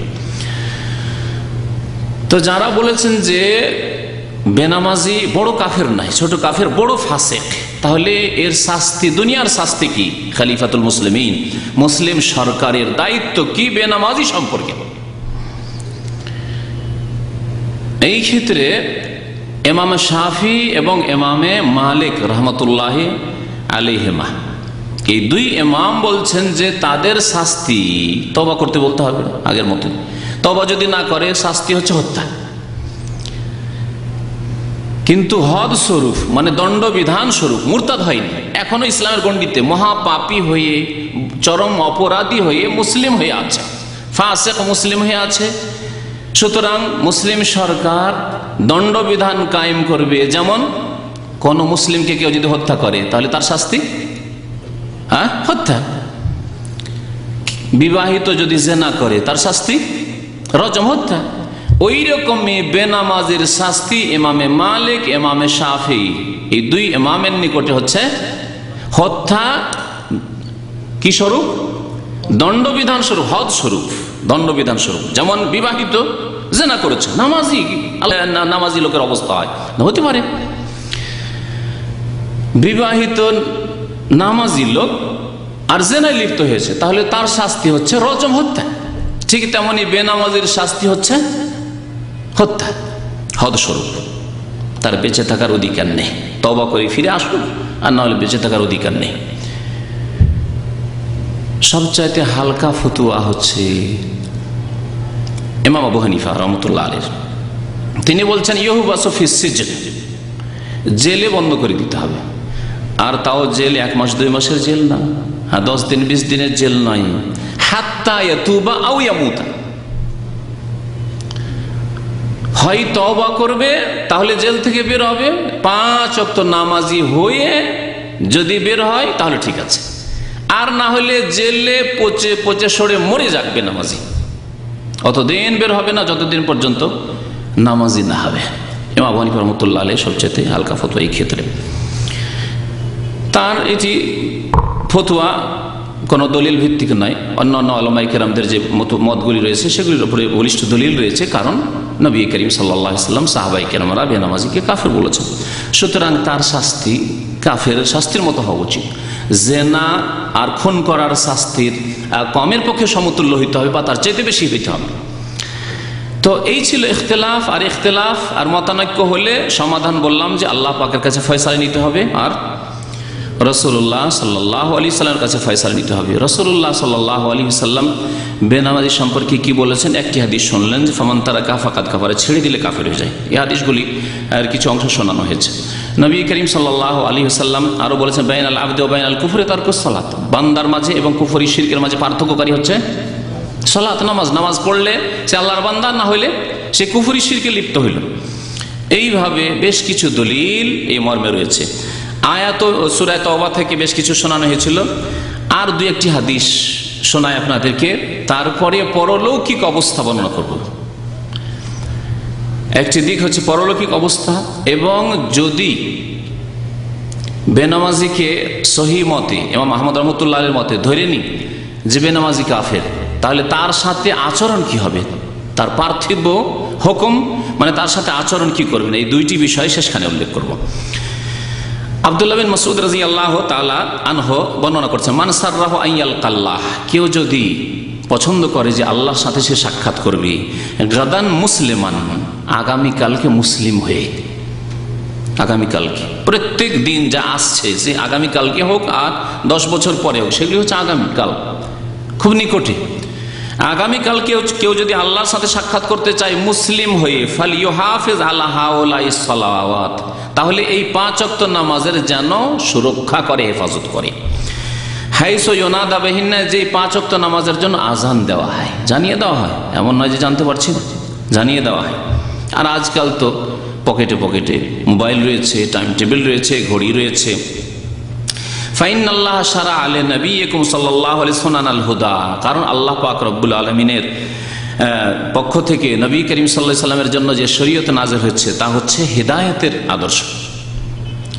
তো যারা বলেছেন যে বেনামাজি বড় কাফের নাই, ছোট কাফের, বড় ফাসিক, তাহলে এর শাস্তি, দুনিয়ার শাস্তি কি? খলিফাতুল মুসলিমিন, মুসলিম সরকারের দায়িত্ব কি বেনামাজি সম্পর্কে? এই ক্ষেত্রে ইমাম শাফি এবং ইমামে মালিক রহমতুল্লাহি আলাইহিমা, এই দুই ইমাম বলছেন যে তাদের শাস্তি তওবা করতে বলতে হবে আগের মতো। তওবা যদি না করে শাস্তি হচ্ছে হত্যা। কিন্তু হদ স্বরূপ মানে দণ্ডবিধান স্বরূপ মুরতাদ হয়নি, এখনো ইসলামের গণ্ডিতে মহাপাপী হয়ে, চরম অপরাধী হয়ে মুসলিম হয়ে আছে, ফাসিক মুসলিম হয়ে আছে। সুতরাং মুসলিম সরকার দণ্ডবিধান কায়েম করবে। যেমন কোন মুসলিমকে কেউ যদি হত্যা করে তাহলে তার শাস্তি হত্যা। বিবাহিত যদি জিনা করে তার শাস্তি রজম, হত্যা। ওই রকমই বেনামাজের শাস্তি ইমামে মালিক, ইমামে শাফি, এই দুই ইমামের নিকটে হচ্ছে হত্যা। কি স্বরূপ? দণ্ডবিধান স্বরূপ, হদ স্বরূপ, দণ্ডবিধান স্বরূপ। যেমন বিবাহিত জিনা করেছে, নামাজি লোকের অবস্থা হয় হতে পারে, বিবাহিত নামাজি লোক আর জিনায় লিপ্ত হয়েছে, তাহলে তার শাস্তি হচ্ছে রজম, হত্যা। ঠিক তেমনি বেনামাজির শাস্তি হচ্ছে হত্যা, হদ স্বরূপ। তার বেঁচে থাকার অধিকার নেই, তওবা করে ফিরে আসুন, আর না হলে বেঁচে থাকার অধিকার নেই। সবচাইতে হালকা ফতোয়া হচ্ছে ইমাম আবু হানিফা রাহমাতুল্লাহ আলাইহি, তিনি বলছেন ইউহবাসু ফিস সিজন, জেলে বন্ধ করে দিতে হবে। আর তাও জেল 1 মাস 2 মাসের জেল না, 10 দিন 20 দিনের জেল নয়, হাত্তা ইয়াতুবা আও ইয়ামুতা। হয় তওবা করবে তাহলে জেল থেকে বের হবে, 5 ওয়াক্ত নামাজি হয়ে যদি বের হয় তাহলে ঠিক আছে, আর না হলে জেলে পচে পচে সরে মরে যাক বেনামাজি, অতদিন বের হবে না যতদিন পর্যন্ত নামাজি না হবে। ইমাম আবু হানিফা রাহমাতুল্লাহ আলাইহি সবচেয়ে হালকা ফতোয়া এই ক্ষেত্রে। তার এটি ফতোয়া কোনো দলিল ভিত্তিক নয়, অন্যান্য উলামায়ে কেরামদের যে মতগুলি রয়েছে সেগুলির উপরে বলিষ্ঠ দলিল রয়েছে, কারণ নবী করিম সাল্লাল্লাহু আলাইহি ওয়াসাল্লাম সাহাবায়ে কেরামরা বেনামাজিকে কাফের বলেছেন। সুতরাং তার শাস্তি কাফের শাস্তির মতো হওয়া উচিত। জেনা আর খুন করার শাস্তির কমের পক্ষে সমতুল্য হইতে হবে বা তার চাইতে বেশি হইতে হবে। তো এই ছিল ইখতিলাফ। আর ইখতিলাফ আর মতানৈক্য হলে সমাধান বললাম যে আল্লাহ পাকের কাছে ফয়সালা নিতে হবে, আর রাসূলুল্লাহ সাল্লাল্লাহু আলাইহি সাল্লামের কাছে ফয়সালা নিতে হবে। রাসূলুল্লাহ সাল্লাল্লাহু আলাইহি সাল্লাম বেনামাজি সম্পর্কে কি বলেছেন? একটি হাদিস শুনলেন যে ফামান তারাকা ফাকাদ কাফারা, ছেড়ে দিলে কাফের হয়ে যায়। এই হাদিসগুলি আর কিছু অংশ শোনানো হয়েছে। নবী করিম সাল্লাল্লাহু আলাইহি সাল্লাম আরো বলেছেন বাইনাল আবদি ওয়া বাইনাল কুফরি তারকুস সালাত, বান্দার মাঝে এবং কুফরি শিরকের মাঝে পার্থক্যকারী হচ্ছে সালাত, নামাজ। নামাজ পড়লে সে আল্লাহর বান্দা, না হইলে সে কুফরি শিরকে লিপ্ত হইল। এইভাবে বেশ কিছু দলিল এই মর্মে রয়েছে। আয়াত সূরা তাওবা থেকে বেশ কিছু শোনানো হয়েছিল, আর 2-1টি হাদিস শোনাই আপনাদেরকে, তারপরে পরলৌকিক অবস্থা বর্ণনা করব। একটি দিক হচ্ছে পরলৌকিক অবস্থা, এবং যদি বেনামাজিকে সহি মতে ইমাম আহমদ রহমতুল্লাহ এর মতে ধরে নি যে বেনামাজি কাফের, তাহলে তার সাথে আচরণ কি হবে, তার পার্থিব হুকুম মানে তার সাথে আচরণ কি করবেন, এই দুইটি বিষয় শেষখানে উল্লেখ করব। আব্দুল্লাহ বিন মাসউদ রাদিয়াল্লাহু তাআলা আনহু বর্ণনা করছেন, মান সাররাহু আইয়াল কাল্লাহ, কেউ যদি পছন্দ করে যে আল্লাহর সাথে সে সাক্ষাৎ করবে, গাদান মুসলিমান, আগামীকালকে মুসলিম হয়ে, আগামীকালকে প্রত্যেক দিন যা আসছে সে আগামীকালকে হোক আর 10 বছর পরে হোক, সেগুলি হচ্ছে আগামীকাল, খুব নিকটে। আগামীকালকে কেউ যদি আল্লাহর সাথে সাক্ষাৎ করতে চায় মুসলিম হয়ে, ফালিয়ুহাফিজ আলা হাউলাইস সালাওয়াত, তাহলে এই 5 ওয়াক্ত নামাজের যেন সুরক্ষা করে, হেফাজত করে। হাইসু ইউনাদা বিহিন্না, যে 5 ওয়াক্ত নামাজের জন্য আজান দেওয়া হয়, জানিয়ে দেওয়া হয়, এমন নয় যে জানতে পারছি না, জানিয়ে দেওয়া হয়। আর আজকাল তো পকেটে পকেটে মোবাইল রয়েছে, টাইম টেবিল রয়েছে, ঘড়ি রয়েছে। ফাইনাল্লাহ শারা আলে নবিয়িকুম সাল্লাল্লাহু আলাইহি সুনানাল হুদা, কারণ আল্লাহ পাক রব্বুল আলামিনের পক্ষ থেকে নবী করিম সাল্লাল্লাহু আলাইহি সাল্লামের জন্য যে শরীয়ত নাযিল হচ্ছে তা হচ্ছে হিদায়াতের আদর্শ,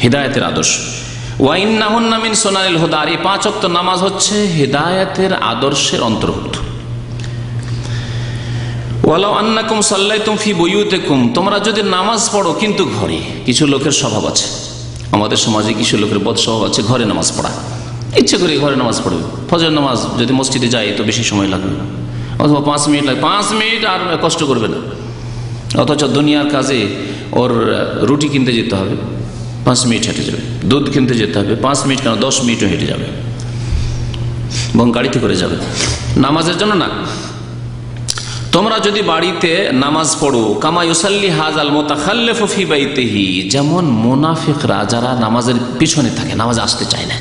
হিদায়াতের আদর্শ। ওয়া ইন্নাহুন্না মিন সুনানিল হুদা, এই 5 ওয়াক্ত নামাজ হচ্ছে হিদায়াতের আদর্শের অন্তর্ভুক্ত। ওয়ালাউ আন্নাকুম সাল্লাইতুম ফি বুয়ুতিকুম, তোমরা যদি নামাজ পড়ো কিন্তু ঘরে, কিছু লোকের স্বভাব আছে, আমাদের সমাজে কিছু লোকের বদ স্বভাব আছে, ঘরে নামাজ পড়া, ইচ্ছে করে ঘরে নামাজ পড়বে। ফজর নামাজ যদি মসজিদে যায় তো বেশি সময় লাগবে, অথবা 5 মিনিট লাগবে, 5 মিনিট আর কষ্ট করবে না। অথচ দুনিয়ার কাজে ওর রুটি কিনতে যেতে হবে, 5 মিনিট হেঁটে যাবে, দুধ কিনতে যেতে হবে 5 মিনিট, কেন 10 মিনিটও হেঁটে যাবে, এবং গাড়িতে করে যাবে, নামাজের জন্য না। তোমরা যদি বাড়িতে নামাজ পড়ো, কামা ইউসাল্লি হাজাল মুতাখাল্লিফু ফি বাইতিহি, যেমন মুনাফিকরা যারা নামাজের পিছনে থাকে, নামাজ আসতে চায় না,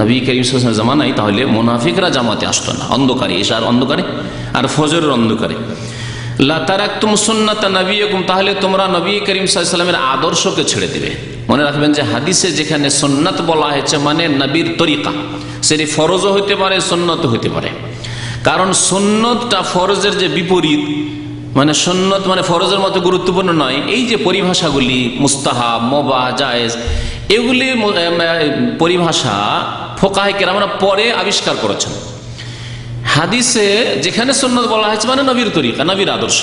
নবী করিম সাল্লাল্লাহু আলাইহি ওয়াসাল্লাম জামানায় তাহলে মুনাফিকরা জামাতে আসতো না, অন্ধকারে, এশার অন্ধকারে আর ফজরের অন্ধকারে। লা তারাকতুম সুন্নাতা নবিয়িকুম, তাহলে তোমরা নবী করিম সাল্লাল্লাহু আলাইহি ওয়াসাল্লামের আদর্শকে ছেড়ে দিবে। মনে রাখবেন যে হাদিসে যেখানে সুন্নাত বলা হয়েছে মানে নবীর তরিকা, সেটি ফরজও হইতে পারে, সুন্নতও হইতে পারে। কারণ সুন্নতটা ফরজের যে বিপরীত, মানে সুন্নত মানে ফরজের মতো গুরুত্বপূর্ণ নয়। এই যে পরিভাষাগুলি মুস্তাহাব, মুবাহ, জায়েজ, এগুলি পরিভাষা ফুকাহে কেরামরা পরে আবিষ্কার করেছেন। হাদিসে যেখানে সুন্নত বলা হয়েছে মানে নবীর তরিকা, নবীর আদর্শ,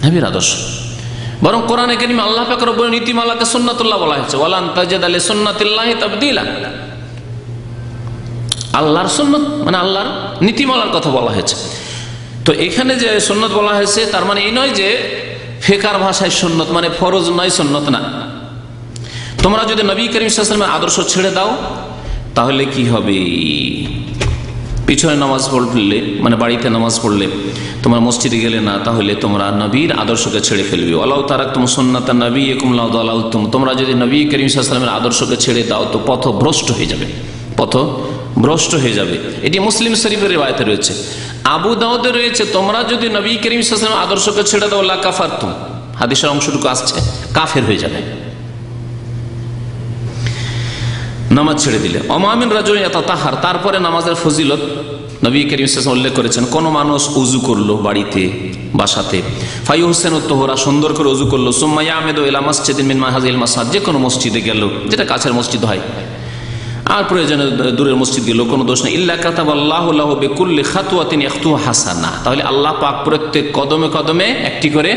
নবীর আদর্শ। বরং কোরআনে কারীমে আল্লাহ পাক রব্বুল নীতিমালাকে সুন্নাতুল্লাহ বলা হয়েছে, ওয়ালান তাজিদা লিসুন্নাতিল্লাহি তাবদীলা, আল্লাহর সুন্নত মানে আল্লাহর নীতিমালার কথা বলা হয়েছে। তো এখানে যে সুন্নত বলা হয়েছে তার মানে এই নয় যে ফিকহার ভাষায় সুন্নত মানে ফরজ নয়, সুন্নত না। তোমরা যদি নবী করিম সাল্লাল্লাহু আলাইহি ওয়াসাল্লামের আদর্শ ছেড়ে দাও তাহলে কি হবে? পিছনে নামাজ পড়লে মানে বাড়িতে নামাজ পড়লে, তোমরা মসজিদে গেলে না, তাহলে তোমরা নবীর আদর্শকে ছেড়ে ফেলবে। ওয়ালাউ তারাকতুম সুন্নাতা নবিয়িকুম লাদালালতুম, তোমরা যদি নবী করিম সাল্লাল্লাহু আলাইহি ওয়াসাল্লামের আদর্শকে ছেড়ে দাও তো পথভ্রষ্ট হয়ে যাবে, পথভ্রষ্ট হয়ে যাবে। এটি মুসলিম শরীফের রিওয়ায়াতে রয়েছে, আবু দাউদে রয়েছে, তোমরা যদি নবী করিম সাল্লাল্লাহু আলাইহি ওয়াসাল্লামের আদর্শকে ছেড়ে দাও লা কাফারতুম, হাদিসের অংশটুকু আসছে কাফের হয়ে যাবে নামাজ ছেড়ে দিলে। অমামিন রাজুলিন ইয়াতাতাহার, তারপরে নামাজের ফজিলত নবী করিম সাল্লাল্লাহু আলাইহি ওয়াসাল্লাম উল্লেখ করেছেন। কোন মানুষ উযু করলো বাড়িতে বাসাতে, ফায়ুহসিনুত তাহুরা, সুন্দর করে উযু করলো, সুম্মা ইয়ামিদু ইলা মাসজিদিন মিন মাহাজিল মাসাজিদ, যে কোনো মসজিদে গেল, যেটা কাছের মসজিদ হয়, আর প্রয়োজনে দূরের মসজিদ গেল, কোনো দোষ নেই। ইল্লা কাতাবাল্লাহু লাহু বিকুল্লি খাতওয়াতিন ইয়াখতুহা হাসানা, তাহলে আল্লাহ পাক প্রত্যেক কদমে কদমে একটি করে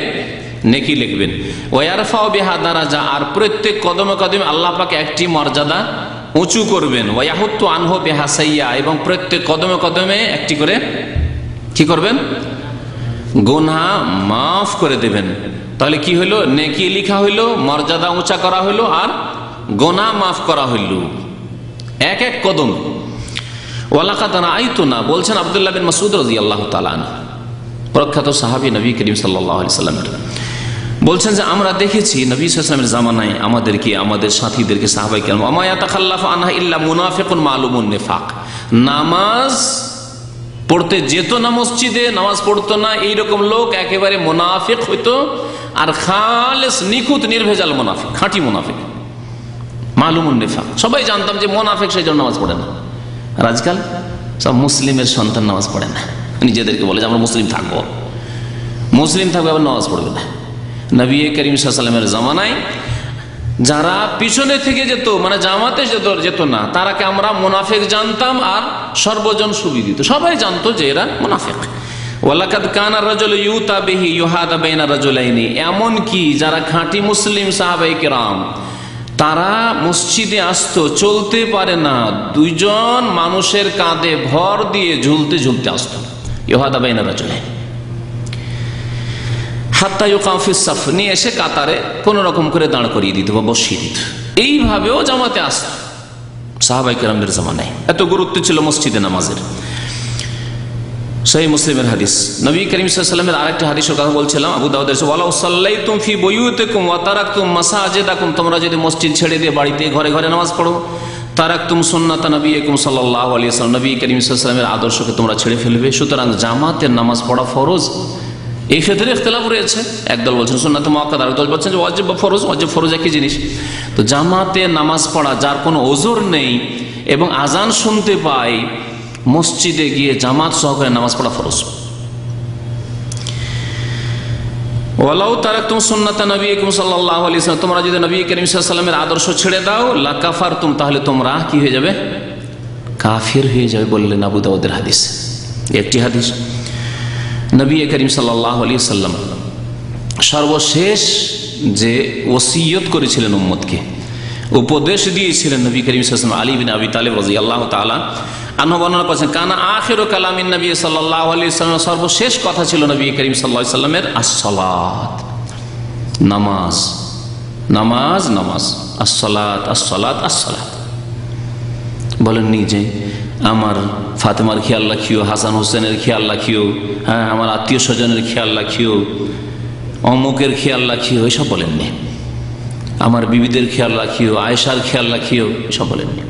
নেকি লিখবেন। ওয়া ইয়ারফাউ বিহা দারাজা, আর প্রত্যেক কদমে কদমে আল্লাহ পাক একটি মর্যাদা উঁচু করবেন। ওয়া ইয়াহুত্তু আনহু বিহা সাইয়্যা, এবং প্রত্যেক কদমে কদমে একটি করে কি করবেন? গুনাহ মাফ করে দেবেন। তাহলে কি হইল? নেকি লেখা হইল, মর্যাদা উঁচা করা হইল, আর গুনাহ মাফ করা হইল এক এক কদম। ওয়ালাকাদ রাআইতুনা, বলছেন আব্দুল্লাহ বিন মাসউদ রাদিয়াল্লাহু তাআলা আনহু, প্রখ্যাত সাহাবী নবী করিম সাল্লাল্লাহু আলাইহি সাল্লামের, বলছেন যে আমরা দেখেছি নবী সাল্লাল্লাহু আলাইহি ওয়াসাল্লামের জামানায় আমাদেরকে, আমাদের সাথীদেরকে, সাহাবায়ে কেরাম, আমা ইয়াতাখাল্লাফু আনহা ইল্লা মুনাফিকুন মালুমুন নিফাক, নামাজ পড়তে যেত না, মসজিদে নামাজ পড়তো না, এইরকম লোক একেবারে মুনাফিক হইতো, আর খালেস নিখুঁত নির্ভেজাল মুনাফিক, খাঁটি মুনাফিক, মালুমুন নিফাক। সবাই জানতাম যে মুনাফিক, সেই জন্য নামাজ পড়ে না। আর আজকাল সব মুসলিমের সন্তান নামাজ পড়ে না, নিজেদেরকে বলে যে আমরা মুসলিম থাকবো আবার নামাজ পড়বে না। নবী করিম সাল্লাল্লাহু আলাইহি ওয়াসাল্লামের জামানায় যারা পিছনে থেকে যেত, মানে জামাতে যেত না, তারাকে আমরা মুনাফিক জানতাম, আর সর্বজন সুবিদিত, সবাই জানতো যে এরা মুনাফিক। ওয়ালাকাদ কানা রাজুলু ইউতা বিহি ইউহাদা বাইনা রাজুলাইনি, এমন কি যারা খাঁটি মুসলিম সাহাবায়ে কেরাম তারা মসজিদে আসতো, চলতে পারে না, দুইজন মানুষের কাঁধে ভর দিয়ে ঝুলতে ঝুলতে আসতো। ইউহাদা বাইনা রাজুলাইনি হাত্তা ইউকাম ফিস সাফ, নিয়ে এসে কাতারে কোন রকম করে দাঁড় করিয়ে দিত বা বসিয়ে দিত। এইভাবেও জামাতে আসত সাহাবায়ে কেরামদের জামানায়, এত গুরুত্ব ছিল মসজিদে নামাজের। সহিহ মুসলিমের হাদিস, নবী করিম সাল্লাল্লাহু আলাইহি ওয়াসাল্লামের আরেকটা হাদিসের কথা বলছিলাম, আবু দাউদের, ওয়ালাউ সাল্লাইতুম ফি বুয়ুতিকুম ওয়া তারাকতুম মাসাজিদাকুম, তোমরা যদি মসজিদ ছেড়ে দিয়ে বাড়িতে ঘরে ঘরে নামাজ পড়ো, তারাকতুম সুন্নাত নবিয়িকুম সাল্লাল্লাহু আলাইহি ওয়াসাল্লাম, নবী করিম সাল্লাল্লাহু আলাইহি ওয়াসাল্লামের আদর্শকে তোমরা ছেড়ে ফেলবে। সুতরাং জামাতের নামাজ পড়া ফরজ, এই ক্ষেত্রে ইখতিলাফ রয়েছে। একদল বলছেন সুন্নাত মুআক্কাদা, আরেকদল বলছেন যে ওয়াজিব বা ফরজ। ওয়াজিব ফরজ একই জিনিস। তো জামাতে নামাজ পড়া, যার কোনো ওজর নেই এবং আজান শুনতে পায়, মসজিদে গিয়ে জামাত সহকারে নামাজ পড়া ফরজ। ওয়ালাউ তারাকতুম সুন্নাত নবিয়িকুম সাল্লাল্লাহু আলাইহি ওয়াসাল্লাম, তোমরা যদি নবী করিম সাল্লাল্লাহু আলাইহি ওয়াসাল্লামের আদর্শ ছেড়ে দাও, লাকাফারতুম, তাহলে তোমরা কি হয়ে যাবে? কাফির হয়ে যাবে, বললেন আবু দাউদের হাদিস। একটি হাদিস, নবী করিম সাল্লাল্লাহু আলাইহি ওয়াসাল্লাম সর্বশেষ যে ওসিয়ত করেছিলেন উম্মতকে, উপদেশ দিয়েছিলেন নবী করিম সাল্লাল্লাহু আলাইহি ওয়াসাল্লাম, আলী বিন আবি তালিব রাদিয়াল্লাহু তাআলা আনহু বর্ণনা করেছেন, কানা আখিরু কালামিন নবী সাল্লাল্লাহু আলাইহি ওয়াসাল্লাম, সর্বশেষ কথা ছিল নবী করিম সাল্লাল্লাহু আলাইহি ওয়াসাল্লামের আসসালাত, নামাজ, নামাজ, নামাজ, আসসালাত, আসসালাত, আসসালাত। বলেননি যে আমার ফাতেমার খেয়াল রাখিও, হাসান হোসেনের খেয়াল রাখিও, হ্যাঁ আমার আত্মীয় স্বজনের খেয়াল রাখিও, অমুকের খেয়াল রাখিও, এসব বলেননি। আমার বিবিদের খেয়াল রাখিও, আয়েশার খেয়াল রাখিও, এসব বলেননি।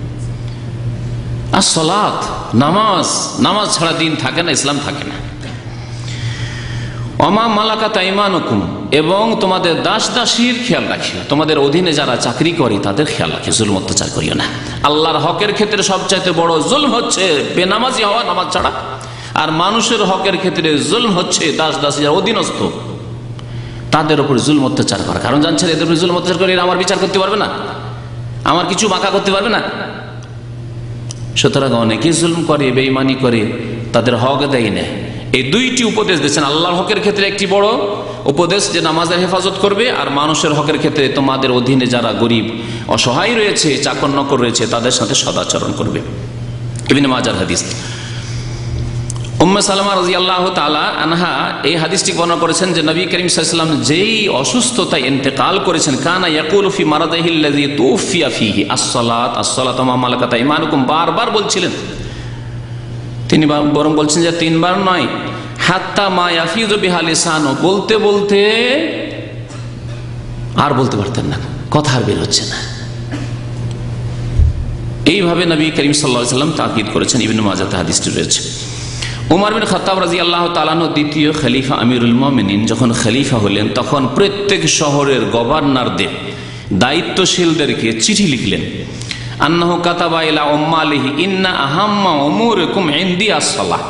আসসালাত, নামাজ, নামাজ ছাড়া দিন থাকে না, ইসলাম থাকে না। ওমা মালাকাত আইমানুকুম, এবং তোমাদের দাস দাসীর খেয়াল রাখিও, তোমাদের অধীনে যারা চাকরি করে তাদের খেয়াল রাখিও, জুলম অত্যাচার করিও না। আল্লাহর হকের ক্ষেত্রে সবচাইতে বড় জুলম হচ্ছে বেনামাজি হওয়া, নামাজ ছাড়া। আর মানুষের হকের ক্ষেত্রে জুলম হচ্ছে দাস দাসী যারা অধীনস্থ তাদের উপর জুলম অত্যাচার করা। কারণ জানছেন এদের উপর জুলম অত্যাচার করে এরা আমার বিচার করতে পারবে না, আমার কিছু বাঁকা করতে পারবে না। সুতরাং অনেকে জুলম করে, বেঈমানি করে, তাদের হক দেয় না। এই দুইটি উপদেশ দিচ্ছেন। আল্লাহর হকের ক্ষেত্রে একটি বড় উপদেশ যে নামাজের হেফাজত করবে, আর মানুষের হকের ক্ষেত্রে তোমাদের অধীনে যারা গরিব অসহায় রয়েছে, চাকর নকর রয়েছে, তাদের সাথে সদাচরণ করবে। ইবনে মাজার হাদিস। উম্মে সালামা রাদিয়াল্লাহু তাআলা আনহা এই হাদিসটি বর্ণনা করেছেন যে নবী করিম সাল্লাল্লাহু আলাইহি ওয়াসাল্লাম যেই অসুস্থতায় ইন্তেকাল করেছেন, কানা ইয়াকুলু ফি মারাদিহিল্লাযী তুফিয়া ফীহি আসসালাত, আসসালাত ওয়া মা মালাকাত আইমানুকুম, বারবার বলছিলেন। তিনি বরং বলছেন যে তিনবার নয়, হাত্তা মা ইয়াফিযু বিহা লিসানু, বলতে বলতে আর বলতে পারতেন না, কথা আর বের হচ্ছে না। এইভাবে নবী করিম সাল্লাল্লাহু আলাইহি ওয়াসাল্লাম তাকিদ করেছেন। ইবনে মাজাহ হাদিসটি রয়েছে। উমর বিন খাত্তাব রাদিয়াল্লাহু তাআলা আনহু দ্বিতীয় খলিফা আমিরুল মুমিনিন যখন খলিফা হলেন, তখন প্রত্যেক শহরের গভর্নরদের, দায়িত্বশীলদেরকে চিঠি লিখলেন। আন্নাহু কাতাবা ইলা উম্মালিহি ইন্না আহাম্মা উমুরিকুম ইনদি আস-সালাহ,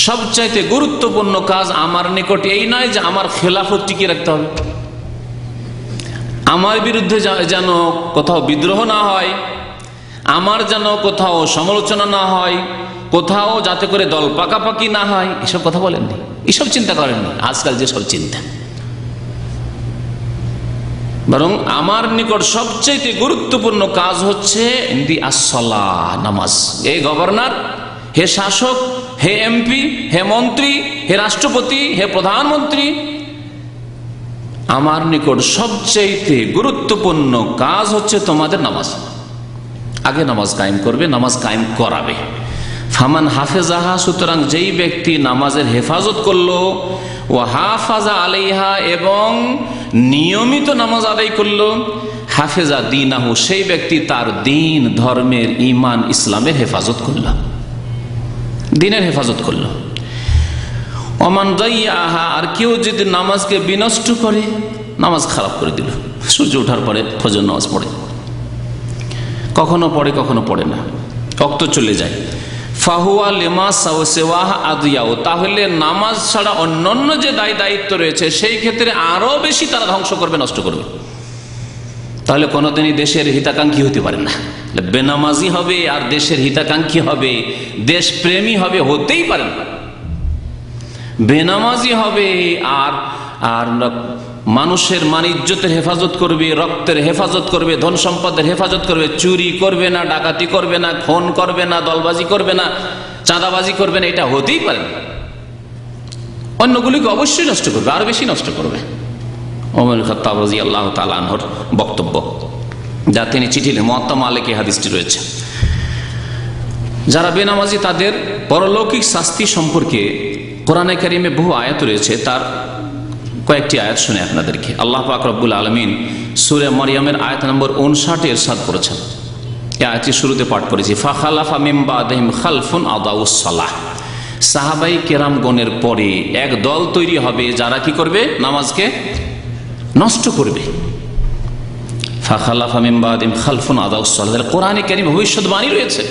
সবচাইতে গুরুত্বপূর্ণ কাজ আমার নিকট এই নয় যে আমার খেলাফত টিকিয়ে রাখতে হবে, আমার বিরুদ্ধে যেন কোথাও বিদ্রোহ না হয়, আমার যেন কোথাও সমালোচনা না হয়, কোথাও যাতে করে দল পাকাপাকি না হয়, এসব কথা বলেননি, এসব চিন্তা করেননি আজকাল যেসব চিন্তা। বরং আমার নিকট সবচেয়ে গুরুত্বপূর্ণ কাজ হচ্ছে ইনদি আস-সালাহ, নামাজ। এই গভর্নর, হে শাসক, হে এমপি, হে মন্ত্রী, হে রাষ্ট্রপতি, হে প্রধানমন্ত্রী, আমার নিকট সবচেয়ে গুরুত্বপূর্ণ কাজ হচ্ছে তোমাদের নামাজ। আগে নামাজ কায়েম করবে, নামাজ কায়েম করাবে। ফামান হাফেজাহা, সুতরাং যেই ব্যক্তি নামাজের হেফাজত করলো, ও হাফাজা আলাইহা, এবং নিয়মিত নামাজ আদায় করলো, হাফেজা দীনাহু, সেই ব্যক্তি তার দিন, ধর্মের, ইমান, ইসলামের হেফাজত করল, দিনের হেফাজত করল। ওমান দাইয়াহা, আর কেউ যদি নামাজকে বিনষ্ট করে, নামাজ খারাপ করে দিল, সূর্য ওঠার পরে ফজর নামাজ পড়ে, কখনো পড়ে কখনো পড়ে না, ওয়াক্ত চলে যায়, ফাহুয়া লিমা সাওয়াহ আদিয়াও, তাহলে নামাজ ছাড়া অন্যান্য যে দায়িত্ব রয়েছে সেই ক্ষেত্রে আরো বেশি তারা ধ্বংস করবে, নষ্ট করবে। তাহলে কোনোদিনই দেশের হিতাকাঙ্ক্ষী হতে পারে না। বেনামাজি হবে আর দেশের হিতাকাঙ্ক্ষী হবে, দেশপ্রেমী হবে, হতেই পারে না। বেনামাজি হবে আর আর মানুষের মান ইজ্জতের হেফাজত করবে, রক্তের হেফাজত করবে, ধন সম্পদের হেফাজত করবে, চুরি করবে না, ডাকাতি করবে না, খুন করবে না, দলবাজি করবে না, চাঁদাবাজি করবে না, এটা হতেই পারে না। অন্যগুলিকে অবশ্যই নষ্ট করবে, আরো বেশি নষ্ট করবে। ওমর খাত্তাব রাদিয়াল্লাহু তাআলা আনহুর বক্তব্য, যা তিনি চিঠি মুয়াত্তা মালিকে হাদিসটি রয়েছে। যারা বেনামাজি তাদের পরলৌকিক শাস্তি সম্পর্কে কোরআনে কারিমে বহু আয়াত রয়েছে। তার কয়েকটি আয়াত শুনে আপনাদেরকে আল্লাহ পাক রব্বুল আলামিন সূরা মারইয়ামের আয়াত নম্বর 59 ইরশাদ করেছেন। এই আয়াতটি শুরুতে পাঠ করেছি, ফাখালাফা মিন বাদিহিম খালফুন আদাউস সালাহ। সাহাবাই কেরামগণের পরে এক দল তৈরি হবে যারা কি করবে? নামাজকে নষ্ট করবে। ফাখালাফা মিন বাদিহিম খালফুন আদাউস সালাহ। কোরআনে কারিমে ভবিষ্যৎবাণী রয়েছে,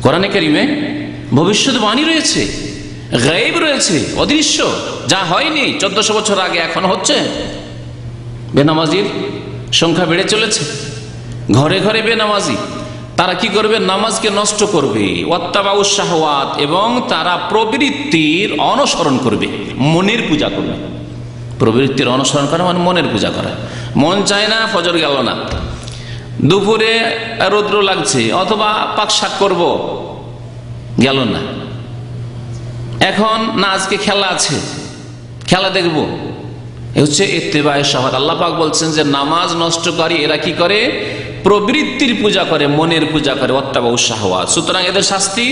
কোরআনে কারিমে ভবিষ্যৎবাণী রয়েছে, গায়েব রয়েছে, অদৃশ্য, যা হয়নি 1400 বছর আগে এখন হচ্ছে। বেনামাজির সংখ্যা বেড়ে চলেছে, ঘরে ঘরে বেনামাজি। তারা কি করবে? নামাজকে নষ্ট করবে। ওয়াত্তাবাউস শাহওয়াত, এবং তারা প্রবৃত্তির অনুসরণ করবে, মনের পূজা করবে। প্রবৃত্তির অনুসরণ করা মানে মনের পূজা করা। মন চায় না, ফজর গেল না, দুপুরে রৌদ্র লাগছে, অথবা পাক শাক করবো, গেল না। এখন না আজকে খেলা আছে, খেলা দেখব, এ হচ্ছে ইত্তেবায়ে শাহওয়াত। আল্লাহ পাক বলছেন যে নামাজ নষ্টকারী এরা কি করে? প্রবৃত্তির পূজা করে, মনের পূজা করে। ওয়াত্তাবাউস শাহওয়াত। সুতরাং এদের শাস্তি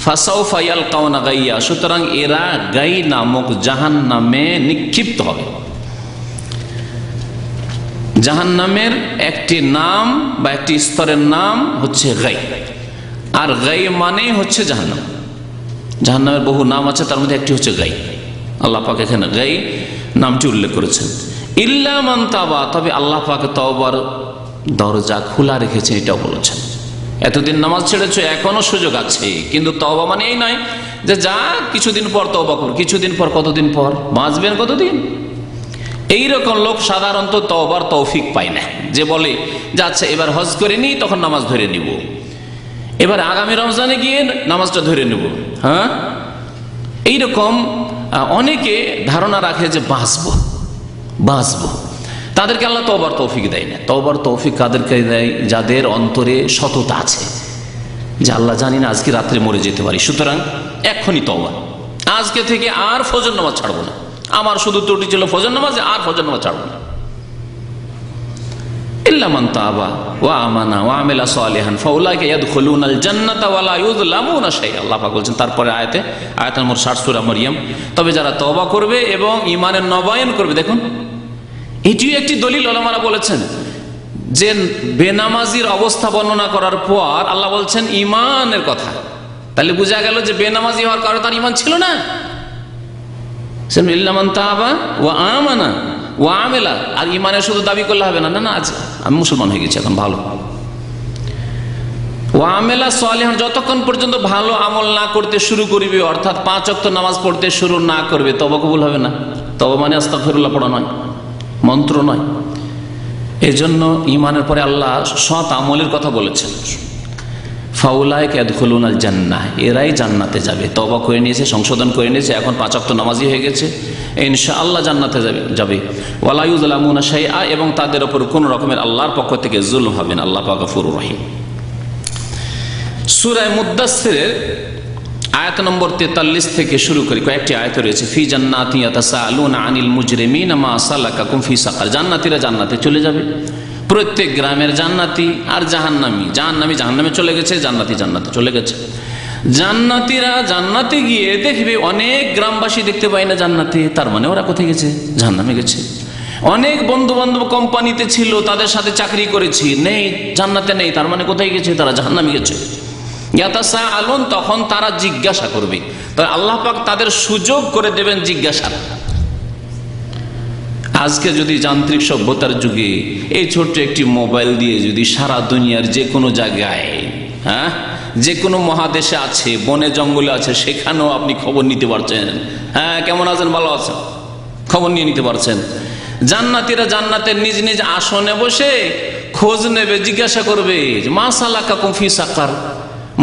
ফাসাউফা ইয়ালকাউনা গাইয়া, সুতরাং এরা গাই নামক জাহান্নামে নিক্ষিপ্ত হবে। জাহান্নামের একটি নাম বা একটি স্তরের নাম হচ্ছে গাই, আর গাই মানে হচ্ছে জাহান্নাম। জাহান্নামের বহু নাম আছে, তার মধ্যে একটি হচ্ছে গাই। আল্লাহ পাক এখানে গাই নামটি উল্লেখ করেছেন। ইল্লা মান তাবা, তবে আল্লাহ পাক তওবার দরজা খোলা রেখেছেন, এটাও বলেছেন। এতদিন নামাজ ছেড়েছো, এখনো সুযোগ আছে, কিন্তু তওবা মানে এই নয় যে যা কিছুদিন পর তওবা করো, কিছুদিন পর, কতদিন পর বাঁচবেন, কতদিন। এইরকম লোক সাধারণত তওবার তৌফিক পায় না, যে বলে যে আচ্ছা এবার হজ করে নি, তখন নামাজ ধরে নিব, এবার আগামী রমজানে গিয়ে নামাজটা ধরে নেব। হ্যাঁ, এইরকম অনেকে ধারণা রাখে যে বাঁচবো। তাদেরকে আল্লাহ তওবার তৌফিক দেয় না। তওবার তৌফিক কাদেরকে দেয়? যাদের অন্তরে সততা আছে, যে আল্লাহ জানি না আজকে রাত্রে মরে যেতে পারি, সুতরাং এখনই তওবা, আজকে থেকে আর ফজর নামাজ ছাড়বো না। আমার শুধু ত্রুটি ছিল ফজর নামাজে, আর ফজর নামাজ ছাড়বো না। ইল্লা মান তাবা ওয়া আমানা ওয়া আমিলা সালিহান ফাউলাইকা ইয়াদখুলুনাল জান্নাতা ওয়া লা ইউযলামুনা শাইআ। আল্লাহ পাক বলেন তারপরে আয়াত নম্বর 60 সূরা মারইয়াম, তবে যারা তওবা করবে এবং ঈমানের নবায়ন করবে। দেখুন, এটিও একটি দলিল উলামারা বলেছেন যে বেনামাজির অবস্থা বর্ণনা করার পর আল্লাহ বলছেন ঈমানের কথা। তাহলে বোঝা গেল যে বেনামাজি হওয়ার কারণে তার ঈমান ছিল না। ইল্লা মান তাবা ওয়া আমানা ওয়া আমিলা, আর ইমানের শুধু দাবি করলে হবে না, না আজ আমি মুসলমান হয়ে গেছি, এখন ভালো। ওয়া আমিলা সালিহান, যতক্ষণ পর্যন্ত ভালো আমল না করতে শুরু করবে, অর্থাৎ 5 ওয়াক্ত নামাজ পড়তে শুরু না করবে, তওবা কবুল হবে না। তওবা মানে আস্তাগফিরুল্লাহ পড়া নয়, মন্ত্র নয়। এজন্য ঈমানের পরে আল্লাহ সৎ আমলের কথা বলেছেন। ফাউলাইকা ইয়াদখুলুনাল জান্নাহ, এরাই জান্নাতে যাবে। তওবা করে নিয়েছে, সংশোধন করে নিয়েছে, এখন 5 ওয়াক্ত নামাজি হয়ে গেছে, ইনশাআল্লাহ জান্নাতে যাবে। ওয়ালা ইউযলামুনা শাইআ, এবং তাদের উপর কোন রকমের আল্লাহর পক্ষ থেকে জুলম হবে না। আল্লাহ পাক গফুরুর রহিম। সূরা মুদ্দাসসিরের আয়াত নম্বর 43 থেকে শুরু করে কয়েকটি আয়াত রয়েছে। ফি জান্নাতি ইয়াতাসাআলুনা আনিল মুজরিমিনা মা সালাকাকুম ফি সাকার। জান্নাতীরা জান্নাতে চলে যাবে, প্রত্যেক গ্রামের জান্নাতি আর জাহান্নামী জাহান্নামে চলে গেছে, জান্নাতি জান্নাতে চলে গেছে। জান্নাতীরা জান্নাতে গিয়ে দেখবে অনেক গ্রামবাসী দেখতে পায় না জান্নাতে, তার মানে ওরা কোথায় গেছে? জাহান্নামে গেছে। অনেক বন্ধু বান্ধব কোম্পানিতে ছিল, তাদের সাথে চাকরি করেছি, নেই, জান্নাতে নেই, তার মানে কোথায় গেছে? তারা জাহান্নামে গেছে। ইয়াতাসাআলুন, তখন তারা জিজ্ঞাসা করবে, তাই আল্লাহ পাক তাদের সুযোগ করে দেবেন জিজ্ঞাসার। আজকে যদি যান্ত্রিক সভ্যতার যুগে এই ছোট্ট একটি মোবাইল দিয়ে যদি সারা দুনিয়ার যে কোনো জায়গায় যে কোনো মহাদেশে আছে, বনে জঙ্গলে আছে, সেখানেও আপনি খবর নিতে পারছেন। হ্যাঁ, কেমন আছেন, ভালো আছেন, খবর নিয়ে নিতে পারছেন। জান্নাতীরা জান্নাতের নিজ নিজ আসনে বসে খোঁজ নেবে, জিজ্ঞাসা করবে মা সালাকাকুম ফি সাকার।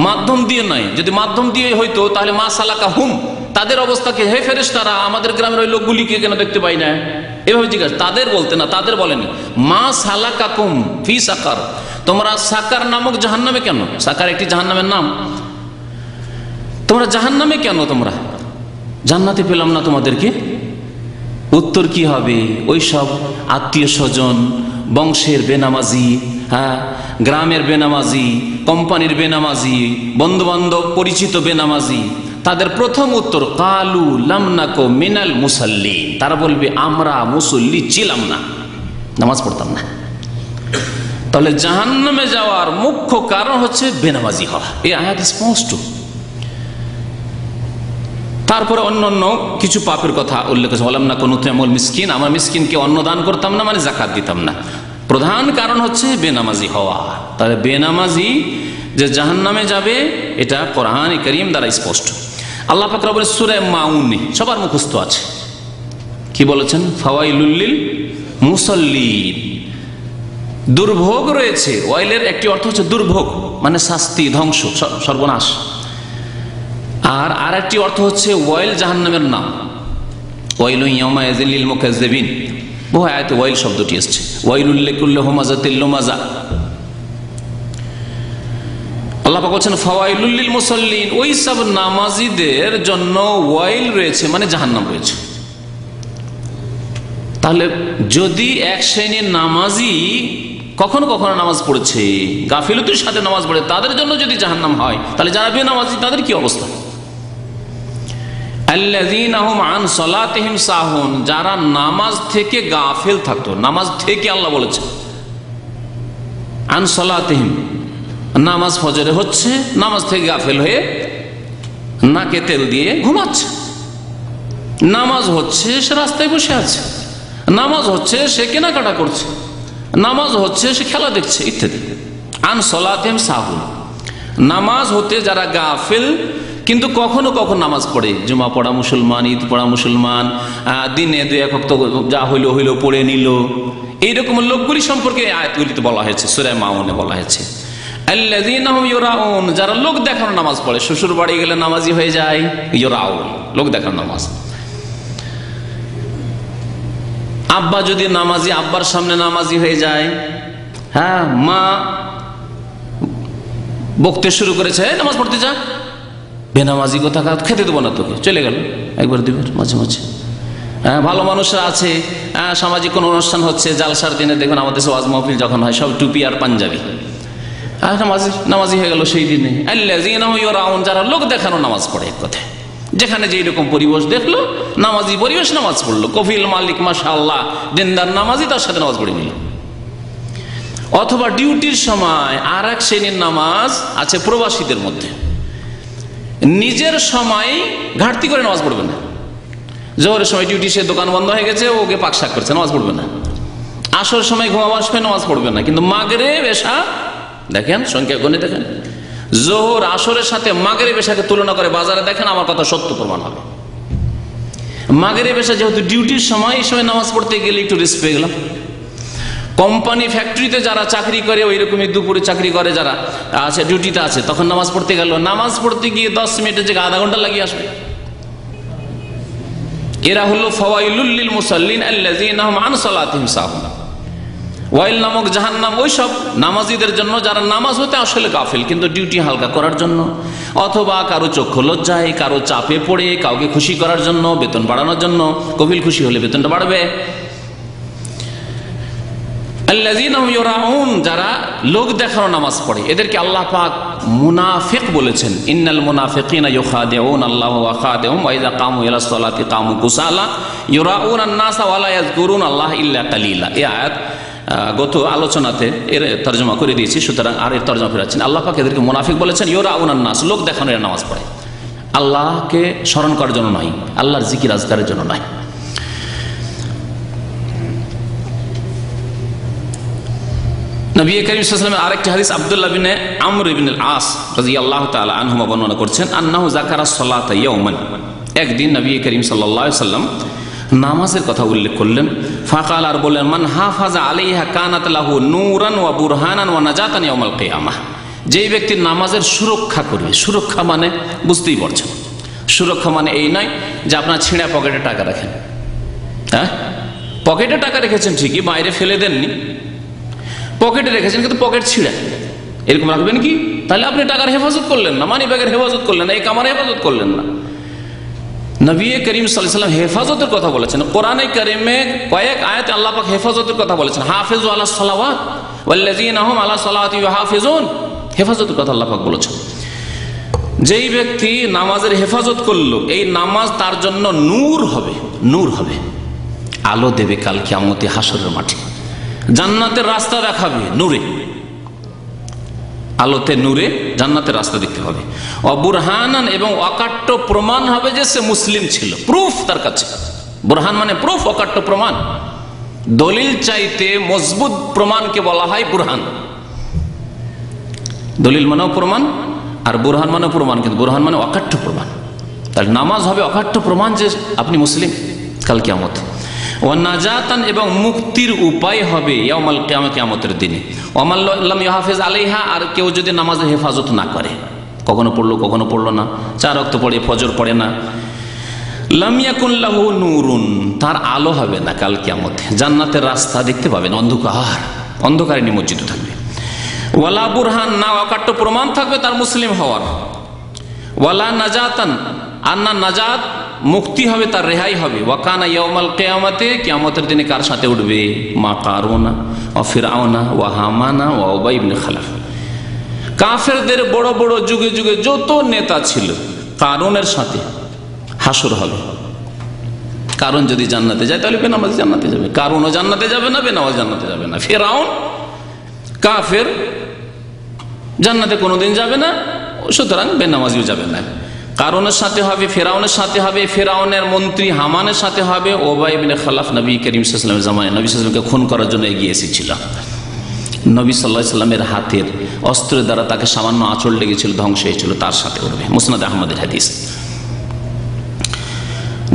মাধ্যম দিয়ে নয়, যদি মাধ্যম দিয়ে হইতো তাহলে মা সালাকা হুম, তাদের অবস্থাকে, হে ফেরেশতারা আমাদের গ্রামের ওই লোকগুলিকে কেন দেখতে পাই না, এভাবে জিজ্ঞাসা। তাদের বলতে না, তাদের বলেনি মা সালাকাকুম ফি সাকার, তোমরা সাকার নামক জাহান্নামে কেন? সাকার একটি জাহান্নামের নাম। তোমরা জাহান্নামে কেন? তোমরা জান্নাতে পেলাম না তোমাদেরকে। উত্তর কি হবে? ওই সব আত্মীয় স্বজন, বংশের বেনামাজি, হ্যাঁ, গ্রামের বেনামাজি, কোম্পানির বেনামাজি, বন্ধু বান্ধব পরিচিত বেনামাজি, তাদের প্রথম উত্তর কালু লাম নাকু মিনাল মুসাল্লিন। তারা বলবে আমরা মুসল্লি ছিলাম না, নামাজ পড়তাম না। তাহলে জাহান্নামে যাওয়ার মুখ্য কারণ হচ্ছে বেনামাজি হওয়া। এই আয়াত স্পষ্ট। তারপরে অন্যান্য কিছু পাপের কথা উল্লেখ করেছে। বললাম না কোনো তেমন মিসকিন, আমার মিসকিনকে অন্ন দান করতাম না, মানে যাকাত দিতাম না। প্রধান কারণ হচ্ছে বেনামাজি হওয়া। তাহলে বেনামাজি যে জাহান্নামে যাবে এটা কোরআনে কারীম দ্বারা স্পষ্ট। আল্লাহ পাক রব্বুল সূরা মাউন সবার মুখস্থ আছে। কি বলেছেন? ফাওয়াইলুল লিল মুসাল্লিন। দুর্ভোগ রয়েছে। ওয়াইলের একটি অর্থ হচ্ছে দুর্ভোগ, মানে শাস্তি, ধ্বংস, সর্বনাশ। আর আরেকটি অর্থ হচ্ছে ওয়াইল জাহান্নামের নাম। ওয়াইলুন ইয়াউমাইযিল লিল মুকাজ্জিবিন। বহু আয়াতে ওয়াইল শব্দটি এসেছে। ওয়াইলুল লিকুল্লি হুমাযাতিল লুমাযা। আল্লাহ পাক বলেন ফাওয়াইলুল লিল মুসাল্লিন, ওই সব নামাজীদের জন্য ওয়াইল রয়েছে, মানে জাহান্নাম রয়েছে। তাহলে যদি এক শ্রেণীর নামাজি কখনো কখনো নামাজ পড়েছে, গাফিলতির সাথে নামাজ পড়ে, তাদের জন্য যদি জাহান্নাম হয়, তাহলে যারা বেনামাজি তাদের কি অবস্থা? আল্লাযীনা হুম আন সালাতিহিম সাহুন, যারা নামাজ থেকে গাফিল থাকতো। নামাজ থেকে আল্লাহ বলেছে আন সালাতিহিম, নামাজ ফজরে হচ্ছে, নামাজ থেকে গাফিল হয়ে নাকে তেল দিয়ে ঘুমাচ্ছে। নামাজ হচ্ছে সে রাস্তায় বসে আছে, নামাজ হচ্ছে সে কেনাকাটা করছে, নামাজ হচ্ছে সে খেলা দেখছে ইত্যাদি। আন সালাতিহিম সাহুন, নামাজ হতে যারা গাফিল, কিন্তু কখনো কখনো নামাজ পড়ে। জুমা পড়া মুসলমান, ঈদ পড়া মুসলমান, দিনে দুই এক ওয়াক্ত যা হইলো হইলো পড়ে নিল, এইরকম লোকগুলি সম্পর্কে আয়াতগুলিতে বলা হয়েছে, সূরা মাউনে বলা হয়েছে আল্লাযীনা হুম ইউরাউন, যারা লোক দেখানো নামাজ পড়ে। শ্বশুর বাড়ি গেলে নামাজি হয়ে যায়, ইউরাউন, লোক দেখানো নামাজ। আব্বা যদি নামাজি, আব্বার সামনে নামাজি হয়ে যায়। হ্যাঁ, মা বকতে শুরু করেছে, নামাজ পড়তে যা, বেনামাজি কথা, খেতে দেবো না তোকে, চলে গেল, একবার দিবে মাঝে মাঝে। হ্যাঁ, ভালো মানুষরা আছে, সামাজিক কোনো অনুষ্ঠান হচ্ছে, জালসার দিনে দেখুন আমাদের ওয়াজ মাহফিল যখন হয়, সব টুপি আর পাঞ্জাবি, নামাজি হয়ে গেল সেই দিনে। আল্লাযীনা হুম ইউরাউন, যারা লোক দেখানো নামাজ পড়ে। এক কথায় যেখানে যেই রকম পরিবেশ দেখলো, নামাজি পরিবেশ, নামাজ পড়লো। কফিল মালিক মাশাআল্লাহ দিনদার নামাজি, তার সাথে নামাজ পড়ে নিল। অথবা ডিউটির সময় আর এক শ্রেণীর নামাজ আছে প্রবাসীদের মধ্যে, নিজের সময় ঘাটতি করে নামাজ পড়বে না। জোহরের সময় ডিউটি, সে দোকান বন্ধ হয়ে গেছে, ওকে পাকশাক করছে, নামাজ পড়বে না। আসর সময় ঘুমাবার সময় নামাজ পড়বে না। কিন্তু মাগরিব এশা দেখেন, সংখ্যা গণে দেখেন, জোহর আসরের সাথে মাগরিব এশাকে তুলনা করে বাজারে দেখেন, আমার কথা সত্য প্রমাণ হবে। মাগরিব এশা যেহেতু ডিউটির সময়, এই সময় নামাজ পড়তে গেলে একটু রিস্ক পেয়ে গেলাম। কোম্পানি ফ্যাক্টরিতে যারা চাকরি করে, ওই রকমই দুপুরে চাকরি করে যারা আছে, ডিউটিতে আছে, তখন নামাজ পড়তে গেল, নামাজ পড়তে গিয়ে 10 মিনিটের জায়গায় আধা ঘন্টা লাগিয়ে আসবে। এরা হলো ফাওয়াইলুল লিল মুসাল্লিন আল্লাযীনা হুম আন সালাতিহিম সাহুন। ওয়াইল নামক জাহান্নাম ওই সব নামাজীদের জন্য যারা নামাজ হতে আসলে গাফিল, কিন্তু ডিউটি হালকা করার জন্য, অথবা কারো চক্ষু লজ্জায়, কারো চাপে পড়ে, কাউকে খুশি করার জন্য, বেতন বাড়ানোর জন্য। কফিল খুশি হলে বেতনটা বাড়বে। আল্লাযীনা হুম ইউরাউন, যারা লোক দেখানো নামাজ পড়ে, এদেরকে আল্লাহ পাক মুনাফিক বলেছেন। ইন্নাল মুনাফিকিনা ইউখাদিউনা আল্লাহ ওয়া খাদিউহুম ওয়া ইযা কামু ইলাস সালাতি কামু কুসালা ইউরাউনা আন-নাসা ওয়া লা ইয়াযকুরুনা আল্লাহ ইল্লা কালিলা। এই আয়াত গত আলোচনাতে এর তরজমা করে দিয়েছি, সুতরাং আর এর তরজমা ফেরাচ্ছেন। আল্লাহ পাক এদেরকে মুনাফিক বলেছেন, ইউরাউনা আন-নাস, লোক দেখানো এরা নামাজ পড়ে, আল্লাহকে স্মরণ করার জন্য নয়, আল্লাহর জিকির আজকারের জন্য নয়। নবী করিম সাল্লাল্লাহু আলাইহি ওয়াসাল্লামের আরেকটি হাদিস আব্দুল্লাহ বিন আমর ইবনে আল আস রাদিয়াল্লাহু তাআলা আনহুমা বর্ণনা করছেন, আন্নাহু যাকারা সালাতা ইয়াওমান, একদিন নবী করিম সাল্লাল্লাহু আলাইহি ওয়াসাল্লাম নামাজের কথা উল্লেখ করলেন। ফাকাল, আর বললেন, মান হাফাজা আলাইহা কানাত লাহু নূরান ওয়া বুরহানান ওয়া নাজাতান ইয়াউমাল কিয়ামাহ, যেই ব্যক্তি নামাজের সুরক্ষা করবে, সুরক্ষা মানে বুঝতেই পারছেন, সুরক্ষা মানে এই নয় যে আপনার ছিঁড়া পকেটে টাকা রাখেন, হ্যাঁ পকেটে টাকা রেখেছেন ঠিকই, বাইরে ফেলে দেননি, পকেটে রেখেছেন কিন্তু পকেট ছিঁড়া, এরকম রাখবেন কি? তাহলে আপনি টাকার হেফাজত করলেন না, মানি ব্যাগের হেফাজত করলেন না, এই কামার হেফাজত করলেন না। নবী করিম সাল্লাল্লাহু আলাইহি ওয়াসাল্লাম হেফাজতের কথা বলেছেন। কোরআনে কারিমে কয়েক আয়াতে আল্লাহ পাক হেফাজতের কথা বলেছেন, হাফিজু আলাস সালাওয়াত ওয়াল্লাযীনা হুম আলা সালাওয়াতিহিম ইউহাফিজুন, হেফাজতের কথা আল্লাহ পাক বলেছেন। যেই ব্যক্তি নামাজের হেফাজত করলো, এই নামাজ তার জন্য নূর হবে, নূর হবে, আলো দেবে কাল কিয়ামতে হাসরের মাঠে, জান্নাতের রাস্তা দেখাবে নূরে, আলোতে নূরে জান্নাতের রাস্তা দেখতে হবে। অবুরহানান, এবং অকাট্য প্রমাণ হবে যে সে মুসলিম ছিল, প্রুফ তার কাছে, বুরহান মানে প্রুফ, অকাট্য প্রমাণ, দলিল চাইতে মজবুত প্রমাণকে বলা হয় বুরহান। দলিল মানেও প্রমাণ আর বুরহান মানেও প্রমাণ, কিন্তু বুরহান মানে অকাট্য প্রমাণ। তাহলে নামাজ হবে অকাট্য প্রমাণ যে আপনি মুসলিম কাল কিয়ামত। ও নাজাতান, এবং মুক্তির উপায় হবে ইয়াউমাল কিয়ামত, কিয়ামতের দিনে। ওয়ামান লাম ইউহাফিজ আলাইহা, আর কেউ যদি নামাজের হেফাজত না করে, কখনো পড়লো কখনো পড়লো না, 4 ওয়াক্ত পড়ে ফজর পড়ে না, লাম ইয়াকুন লাহু নূরুন, তার আলো হবে না কাল কিয়ামতে, জান্নাতের রাস্তা দেখতে পাবেন, অন্ধকার, অন্ধকারে নিমজ্জিত থাকবে। ওয়ালা বুরহান, না অকাট্য প্রমাণ থাকবে তার মুসলিম হওয়ার। ওয়ালা নাজাতান, আর না নাজাত, মুক্তি হবে তার, রেহাই হবে। ওয়াকানা ইয়াউমাল কিয়ামতে, কিয়ামতের দিনে কার সাথে উঠবে? মা কারুনা ওয়া ফিরআউনা ওয়া হামানা ওয়া উবাই ইবনে খালাফ, কাফেরদের বড় বড় যুগে যুগে যত নেতা ছিল, কারুনের সাথে হাসর হবে। কারণ যদি জান্নাতে যায় তাহলে বেনামাজ জান্নাতে যাবে, কারুনও জান্নাতে যাবে না, বেনামাজ জান্নাতে যাবে না। ফিরআউন কাফের, জান্নাতে কোনোদিন যাবে না, সুতরাং বেনামাজিও যাবে না। কারণের সাথে হবে, ফেরাউনের সাথে হবে, ফেরাউনের মন্ত্রী হামানের সাথে হবে। উবাই ইবনে খালাফ নবী করিম সাল্লাল্লাহু আলাইহি ওয়াসাল্লামের জামানায় নবী সাল্লাল্লাহু আলাইহি ওয়াসাল্লামকে খুন করার জন্য এগিয়ে এসেছিল। নবী সাল্লাল্লাহু আলাইহি ওয়াসাল্লামের হাতের অস্ত্রের দ্বারা তাকে সামান্য আঁচড় লেগেছিল, ধ্বংস হয়েছিল, তার সাথে উঠবে। মুসনাদ আহমদের হাদিস।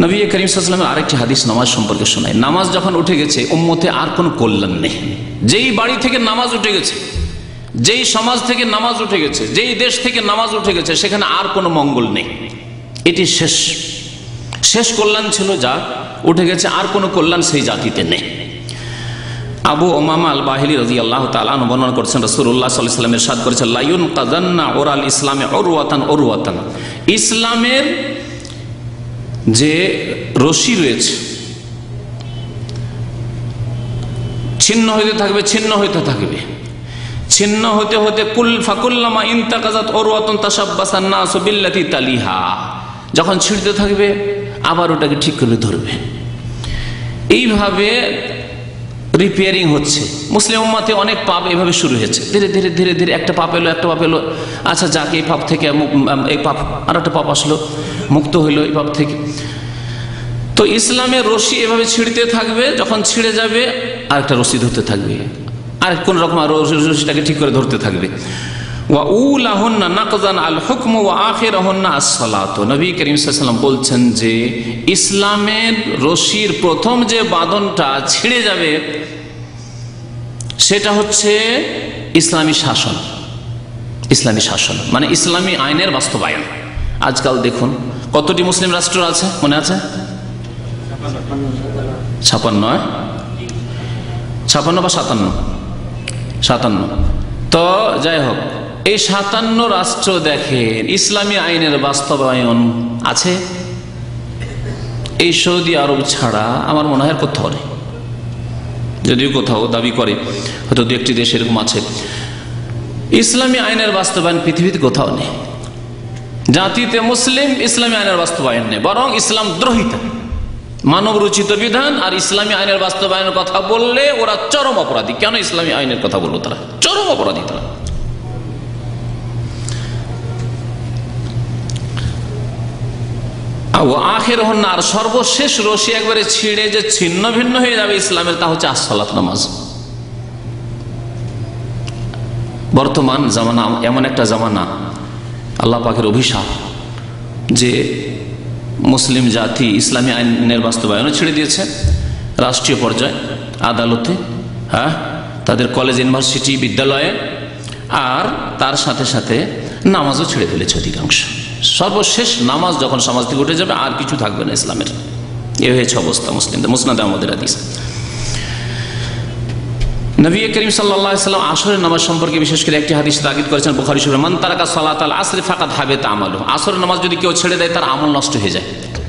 নবী করিম সাল্লাল্লাহু আলাইহি ওয়াসাল্লামের আরেকটি হাদিস নামাজ সম্পর্কে শোনায়। নামাজ যখন উঠে গেছে, উম্মতে আর কোনো কল্যাণ নেই। যেই বাড়ি থেকে নামাজ উঠে গেছে, যেই সমাজ থেকে নামাজ উঠে গেছে, যেই দেশ থেকে নামাজ উঠে গেছে, সেখানে আর কোনো মঙ্গল নেই। এটি শেষ, শেষ কল্যাণ ছিল যা উঠে গেছে, আর কোনো কল্যাণ সেই জাতিতে নেই। আবু উমামা আল বাহিলি রাদিয়াল্লাহু তাআলা আনহু বর্ণনা করেছেন, রাসূলুল্লাহ সাল্লাল্লাহু আলাইহি ওয়াসাল্লাম ইরশাদ করেছেন, লা ইউনকাযান্না উরাল ইসলামে উরওয়াতান উরওয়াতান, ইসলামের যে রশি রয়েছে ছিন্ন হইতে থাকবে, ছিন্ন হইতে থাকবে, ছিন্ন হতে হতে ফাকুল্লামা ইনতাকাযাত উরওয়াতুন তাশাব্বাসান নাসু বিল্লাতি তালিহা, যখন ছিঁড়তে থাকবে আবার ওটাকে ঠিক করে ধরবে। এইভাবে রিপেয়ারিং হচ্ছে। মুসলিম উম্মতে অনেক পাপ এভাবে শুরু হয়েছে, ধীরে ধীরে ধীরে ধীরে একটা পাপ এলো, একটা পাপ এলো, আচ্ছা যাকে এই পাপ থেকে এই পাপ, আর একটা পাপ আসলো, মুক্ত হইলো এই পাপ থেকে। তো ইসলামের রশি এভাবে ছিঁড়তে থাকবে, যখন ছিঁড়ে যাবে আরেকটা রশি ধরতে থাকবে, আর কোন রকম রশিটাকে ঠিক করে ধরতে থাকবে। ওয়া উলাহুন্না নাকযান আল হুকম ওয়া আখিরাহুন্না আস-সালাত, নবী করিম সাল্লাল্লাহু আলাইহি ওয়াসাল্লাম বলছেন যে ইসলামের রশির প্রথম যে বাঁধনটা ছিঁড়ে যাবে সেটা হচ্ছে ইসলামী শাসন। ইসলামী শাসন মানে ইসলামী আইনের বাস্তবায়ন। আজকাল দেখুন কতটি মুসলিম রাষ্ট্র আছে, মনে আছে? 56 বা 57। তো যাই হোক, এই 57 রাষ্ট্র দেখেন ইসলামী আইনের বাস্তবায়ন আছে। এই সৌদি আরব ছাড়া আমার মনে হয় কোথাও নেই, যদিও কোথাও দাবি করে হয়তো 2-1টি দেশ এরকম আছে। ইসলামী আইনের বাস্তবায়ন পৃথিবীতে কোথাও নেই। জাতিতে মুসলিম, ইসলামী আইনের বাস্তবায়ন নেই, বরং ইসলাম দ্রোহিতা, মানব রচিত বিধান আর ইসলামী আইনের বাস্তবায়নের কথা বললে ওরা চরম অপরাধী। কেন ইসলামী আইনের কথা বলবো? তারা চরম অপরাধী। তারা আখের হন না, আর সর্বশেষ রশি একবারে ছিঁড়ে যে ছিন্ন ভিন্ন হয়ে যাবে ইসলামের, তা হচ্ছে আসসালাত, নামাজ। বর্তমান জামানা এমন একটা জামানা, আল্লাহ পাকের অভিশাপ, যে মুসলিম জাতি ইসলামী আইনের বাস্তবায়নও ছেড়ে দিয়েছে রাষ্ট্রীয় পর্যায়ে, আদালতে, হ্যাঁ, তাদের কলেজ, ইউনিভার্সিটি, বিদ্যালয়ে, আর তার সাথে সাথে নামাজও ছেড়ে ফেলেছে অধিকাংশ। সর্বশেষ নামাজ যখন সমাজ থেকে উঠে যাবে আর কিছু থাকবে না ইসলামের। এ হয়েছে অবস্থা মুসলিমদের। মুসনাদে আহমদের হাদিস। নবী করিম সাল্লাল্লাহু আলাইহি ওয়াসাল্লাম আসরের নামাজ সম্পর্কে বিশেষ করে একটি হাদিস তাকিদ করেছেন বুখারী শরীফে, মান তারাকা সালাতাল আসরি ফাকাদ হাবিতা আমালু। আসরের নামাজ যদি কেউ ছেড়ে দেয় তার আমল নষ্ট হয়ে যায়।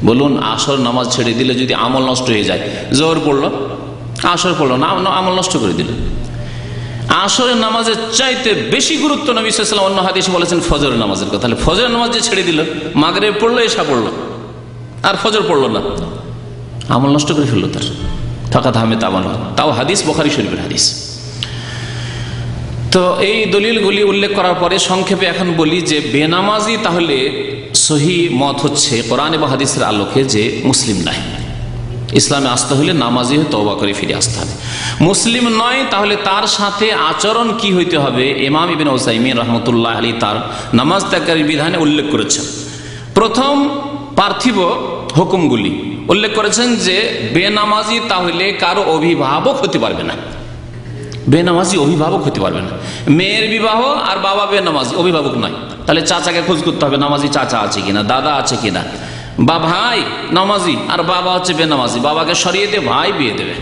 বলুন, আসর নামাজ ছেড়ে দিলে যদি আমল নষ্ট হয়ে যায়, জোহর পড়লো, আসর পড়লো না, আমল নষ্ট করে দিল। আসরের নামাজের চাইতে বেশি গুরুত্ব নবী সাল্লাল্লাহু আলাইহি ওয়াসাল্লাম অন্য হাদিসে বলেছেন ফজরের নামাজের কথা। তাহলে ফজরের নামাজ যে ছেড়ে দিল, মাগরিব পড়লো, এশা পড়লো, আর ফজর পড়লো না, আমল নষ্ট করে ফেললো তার। ফাকাদ হাবিতা আমালু, তাও হাদিস বুখারী শরীফের হাদিস। তো এই দলিলগুলি উল্লেখ করার পরে সংক্ষেপে এখন বলি যে বেনামাজি তাহলে সহি মত হচ্ছে কোরআন এবং হাদিসের আলোকে যে মুসলিম নাই। ইসলামে আসতে হলে নামাজি হয়ে তওবা করে ফিরে আসতে হবে। মুসলিম নয় তাহলে তার সাথে আচরণ কি হইতে হবে? ইমাম ইবনে উসাইমিন রাহমাতুল্লাহ আলাইহি তার নামাজ ত্যাগের বিধানে উল্লেখ করেছেন। প্রথম পার্থিব হুকুমগুলি উল্লেখ করেছেন যে বেনামাজি তাহলে কারো অভিভাবক হতে পারবে না। বেনামাজি অভিভাবক হতে পারবে না। মেয়ের বিবাহ আর বাবা বেনামাজি, অভিভাবক নয়। তাহলে চাচাকে খোঁজ করতে হবে নামাজি চাচা আছে কিনা, দাদা আছে কিনা। বা ভাই নামাজি আর বাবা হচ্ছে বেনামাজি, বাবাকে সরিয়ে দিয়ে ভাই বিয়ে দেবে,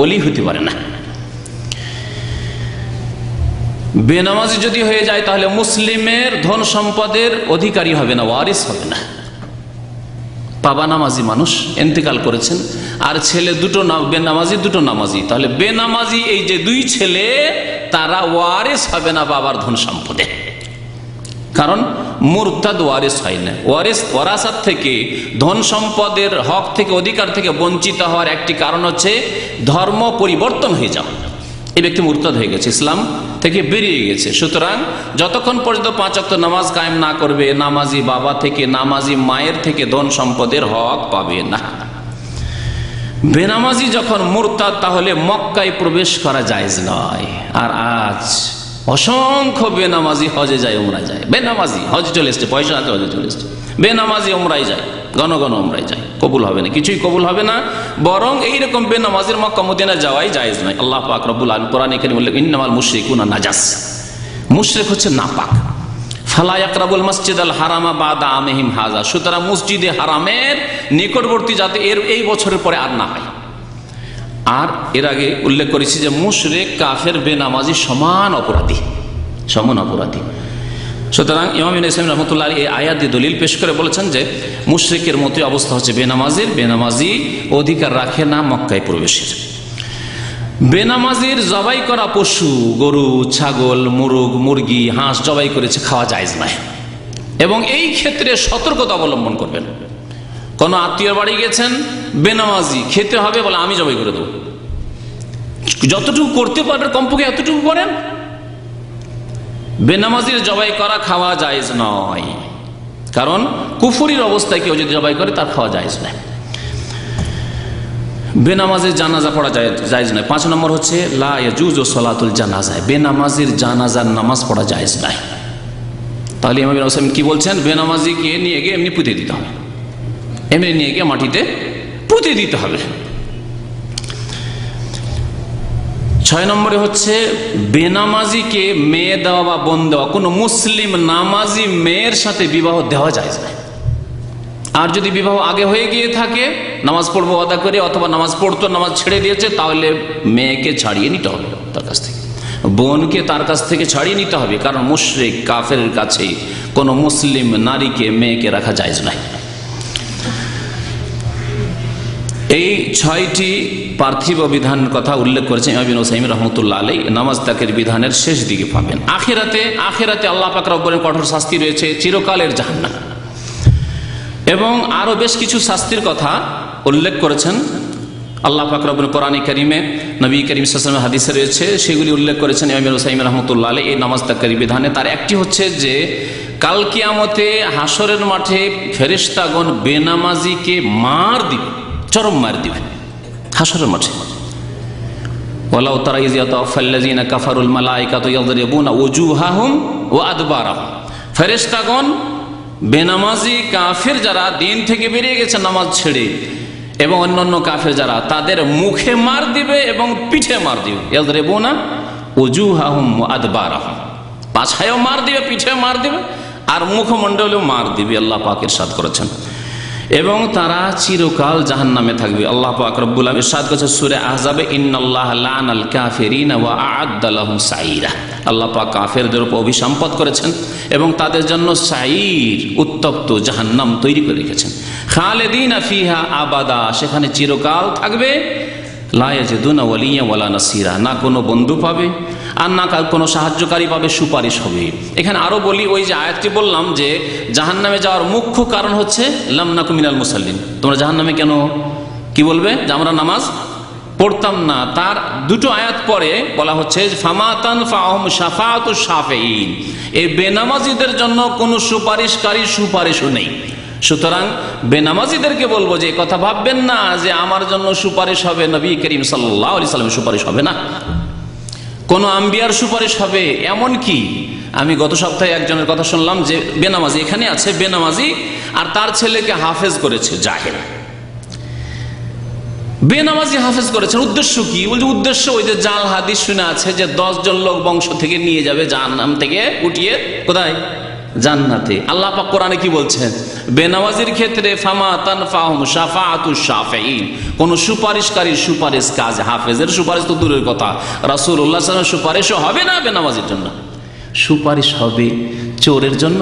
ওলি হতে পারে না। বেনামাজি যদি হয়ে যায় তাহলে মুসলিমের ধন সম্পদের অধিকারী হবে না, ওয়ারিস হবে না। বাবা নামাজি মানুষ ইন্তেকাল করেছেন, আর ছেলে দুটো বেনামাজি, দুটো নামাজি, তাহলে বেনামাজি এই যে দুই ছেলে তারা ওয়ারিস হবে না বাবার ধন সম্পদে। কারণ মুরতাদ ওয়ারিস হয় না। ওয়ারাসাত থেকে, ধন সম্পদের হক থেকে, অধিকার থেকে বঞ্চিত হওয়ার একটি কারণ হচ্ছে ধর্ম পরিবর্তন হয়ে যাওয়া। এই ব্যক্তি মুরতাদ হয়ে গেছে, ইসলাম থেকে বেরিয়ে গেছে। সুতরাং যতক্ষণ পর্যন্ত 5 ওয়াক্ত নামাজ কায়েম না করবে, নামাজি বাবা থেকে, নামাজি মায়ের থেকে ধন সম্পদের হক পাবে না। বেনামাজি যখন মুরতাদ তাহলে মক্কায় প্রবেশ করা জায়েজ নয়। আর আজ অসংখ্য বেনামাজি হজে যায়, উমরায় যায়। বেনামাজি হজ চলে এসছে, পয়সা আছে, হজে চলে এসছে। বেনামাজি উমরায় যায়, ঘন ঘন উমরায় যায়, কবুল হবে না, কিছুই কবুল হবে না। বরং এইরকম বেনামাজির মক্কা মদিনা যাওয়াই জায়েজ নয়। আল্লাহ পাক রব্বুল আলামিন কোরআনে কারীমে বললেন, ইন্নামাল মুশরিকুনা নাজাস। মুশরিক হচ্ছে নাপাক। ফালা ইয়াকরাবুল মাসজিদাল হারামা বাদা আমিহিম হাযা। সুতরাং মসজিদে হারামের নিকটবর্তী যাতে এই বছরের পরে আর না হয়। আর এর আগে উল্লেখ করেছি যে মুশরিক, কাফের, বেনামাজি সমান অপরাধী, সমান অপরাধী। সুতরাং ইমাম ইবনে উসাইমিন রাহমাতুল্লাহ আলাইহি এই আয়াত দিয়ে দলিল পেশ করে বলেছেন যে মুশরিকের মতোই অবস্থা হচ্ছে বেনামাজির। বেনামাজি অধিকার রাখে না মক্কায় প্রবেশের। বেনামাজির জবাই করা পশু, গরু, ছাগল, মুরগ, মুরগি, হাঁস জবাই করেছে, খাওয়া জায়েজ নয়। এবং এই ক্ষেত্রে সতর্কতা অবলম্বন করবেন। কোন আত্মীয় বাড়ি গেছেন, বেনামাজি, খেতে হবে বলে আমি জবাই করে দেবো। যতটুকু করতে পারেন কমপক্ষে এতটুকু করেন। বেনামাজির জবাই করা খাওয়া জায়েজ নয়, কারণ কুফরির অবস্থায় কেউ যদি জবাই করে তার খাওয়া জায়েজ নয়। বেনামাজির জানাজা পড়া জায়েজ নয়। 5 নম্বর হচ্ছে লা ইয়াজুজু সালাতুল জানাজা। বেনামাজির জানাজার নামাজ পড়া জায়েজ নয়। তাহলে ইমাম ইবনে উসাইমিন কি বলছেন? বেনামাজিকে নিয়ে গিয়ে এমনি পুঁতে দিতে হবে, এমনি নিয়ে গিয়ে মাটিতে পুঁতে দিতে হবে। 6 নম্বরে হচ্ছে বেনামাজিকে মেয়ে দেওয়া বা বোন দেওয়া। কোনো মুসলিম নামাজি মেয়ের সাথে বিবাহ দেওয়া যায় না। আর যদি বিবাহ আগে হয়ে গিয়ে থাকে, নামাজ পড়বো আদা করে, অথবা নামাজ পড়তো, নামাজ ছেড়ে দিয়েছে, তাহলে মেয়েকে ছাড়িয়ে নিতে হবে তার কাছ থেকে, বোনকে তার কাছ থেকে ছাড়িয়ে নিতে হবে। কারণ মুশরিক কাফের কাছে কোনো মুসলিম নারীকে, মেয়েকে রাখা জায়েজ নয়। এই 6টি পার্থিব বিধানের কথা উল্লেখ করেছেন ইমাম ইবনে উসাইমিন রাহমাতুল্লাহ আলাইহি। নামাজ ত্যাগের বিধানের শেষ দিকে পাবেন। আখিরাতে আল্লাহ পাক রব্বুল কঠোর শাস্তি রয়েছে, চিরকালের জাহান্নাম। এবং আরো বেশ কিছু শাস্তির কথা উল্লেখ করেছেন আল্লাহ পাক রব্বুল কোরআনে কারীমে, নবী করিম সাল্লাল্লাহু আলাইহি ওয়াসাল্লামের হাদিসে রয়েছে, সেগুলি উল্লেখ করেছেন ইমাম ইবনে উসাইমিন রাহমাতুল্লাহ আলাইহি এই নামাজ ত্যাগের বিধানে। তার একটি হচ্ছে যে কাল কিয়ামতে হাসরের মাঠে ফেরেশতাগণ বেনামাজিকে মার দিবে, চরম মার দিবে হাসরের মাঠে। ওয়ালাউ তারা ইয ইয়াতাওয়াফাল্লাযীনা কাফারুল মালায়েকাতু ইয়াদরিবুনা ওয়ুজুহাহুম ওয়া আদবারাহুম, ফেরেশতাগণ বেনামাজি কাফের যারা দিন থেকে বেরিয়ে গেছে নামাজ ছেড়ে এবং অন্যান্য কাফের যারা, তাদের মুখে মার দিবে এবং পিঠে মার দিবে। ইয়াদরিবুনা ওয়ুজুহাহুম ওয়া আদবারাহুম, পাছায়ও মার দিবে, পিঠে মার দিবে আর মুখমণ্ডলেও মার দিবে, আল্লাহ পাক ইরশাদ করেছেন। এবং তারা চিরকাল জাহান্নামে থাকবে। আল্লাহ পাক রব্বুল আলামিন ইরশাদ করেছেন সূরা আহজাবে, ইন্নাল্লাহা লা'নাল কাফিরিনা ওয়া আ'আদ্দা লাহুম সাঈরা। আল্লাহ পাক কাফেরদের উপর অভিসম্পাত করেছেন এবং তাদের জন্য সাঈর, উত্তপ্ত জাহান্নাম তৈরি করে রেখেছেন। খালিদিনা ফিহা আবাদা, সেখানে চিরকাল থাকবে। লা ইয়াজিদুনা ওয়ালিয়্যান ওয়ালা নাসীরা, না কোনো বন্ধু পাবে আর না কোনো সাহায্যকারী পাবে, সুপারিশ হবে। এখানে আরো বলি, ওই যে আয়াতটি বললাম যে জাহান্নামে যাওয়ার মুখ্য কারণ হচ্ছে লাম নাকু মিনাল মুসাল্লিন, তোমরা জাহান্নামে কেন, কি বলবে যে আমরা নামাজ পড়তাম না। তার দুটো আয়াত পরে বলা হচ্ছে ফামাতান ফাহুম শাফাআতুশ শাফিঈন, এই বেনামাজিদের জন্য কোনো সুপারিশকারী সুপারিশও নেই। সুতরাং বেনামাজিদেরকে বলবো যে কথা ভাববেন না যে আমার জন্য সুপারিশ হবে, নবী করিম সাল্লাল্লাহু আলাইহি সাল্লামের সুপারিশ হবে না, কোন আম্বিয়ার সুপারিশ হবে এমন কি। আমি গত সপ্তাহে একজনের কথা শুনলাম যে বেনামাজি, এখানে আছে বেনামাজি আর তার ছেলেকে হাফেজ করেছে জাহেল, বেনামাজি হাফেজ করেছেন। উদ্দেশ্য কি? বলছে উদ্দেশ্য ওই যে জাল হাদিস শুনে আছে যে 10 জন লোক বংশ থেকে নিয়ে যাবে জাহান্নাম থেকে উঠিয়ে কোথায়, জান্নাতে। আল্লাহ পাক কোরআনে কি বলছেন? বেনামাজির ক্ষেত্রে ফামাতান ফাহুম শাফাআতুশ শাফিঈন, কোন সুপারিশকারী সুপারিশ কাজ, হাফেজের সুপারিশ তো দূরের কথা, রাসূলুল্লাহ সাল্লাল্লাহু আলাইহি ওয়াসাল্লাম সুপারিশও হবে না বেনামাজির জন্য। সুপারিশ হবে চোরের জন্য,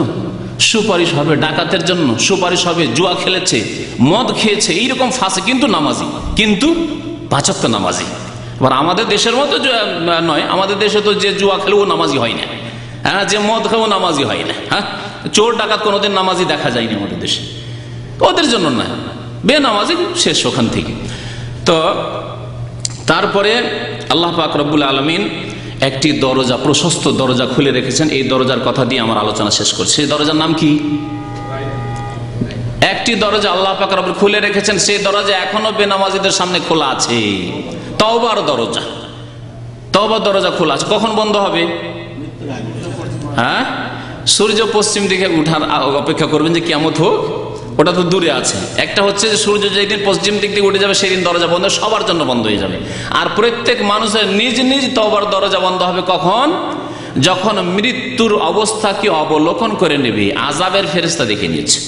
সুপারিশ হবে ডাকাতের জন্য, সুপারিশ হবে জুয়া খেলেছে, মদ খেয়েছে, এইরকম ফাঁসে, কিন্তু নামাজি, কিন্তু 5 ওয়াক্ত নামাজি। আবার আমাদের দেশের মতো নয়, আমাদের দেশে তো যে জুয়া খেলে ও নামাজি হয় না, হ্যাঁ, যে মদ খাবো নামাজি হয় না, হ্যাঁ, চোর ডাকাত কোনোদিন নামাজি দেখা যায়নি আমাদের দেশে, ওদের জন্য না, বেনামাজি শেষ ওখান থেকে। তো তারপরে আল্লাহ পাক রব্বুল আলামিন একটি দরজা, প্রশস্ত দরজা খুলে রেখেছেন। এই দরজার কথা দিয়ে আমার আলোচনা শেষ করছি। সেই দরজার নাম কি? একটি দরজা আল্লাহ পাক রব্বুল খুলে রেখেছেন, সেই দরজা এখনো বেনামাজিদের সামনে খোলা আছে, তওবার দরজা। তওবার দরজা খোলা আছে, কখন বন্ধ হবে? হ্যাঁ, সূর্য পশ্চিম দিকে উঠার অপেক্ষা করবেন যে কিয়ামত হোক, ওটা তো দূরে আছে। একটা হচ্ছে যে সূর্য যেদিন পশ্চিম দিক থেকে উঠে যাবে সেদিন দরজা বন্ধ, সবার জন্য বন্ধ হয়ে যাবে। আর প্রত্যেক মানুষের নিজ নিজ তওবার দরজা বন্ধ হবে কখন? যখন মৃত্যুর অবস্থাকে অবলোকন করে নেবে, আযাবের ফেরেশতা দেখে নিয়েছে,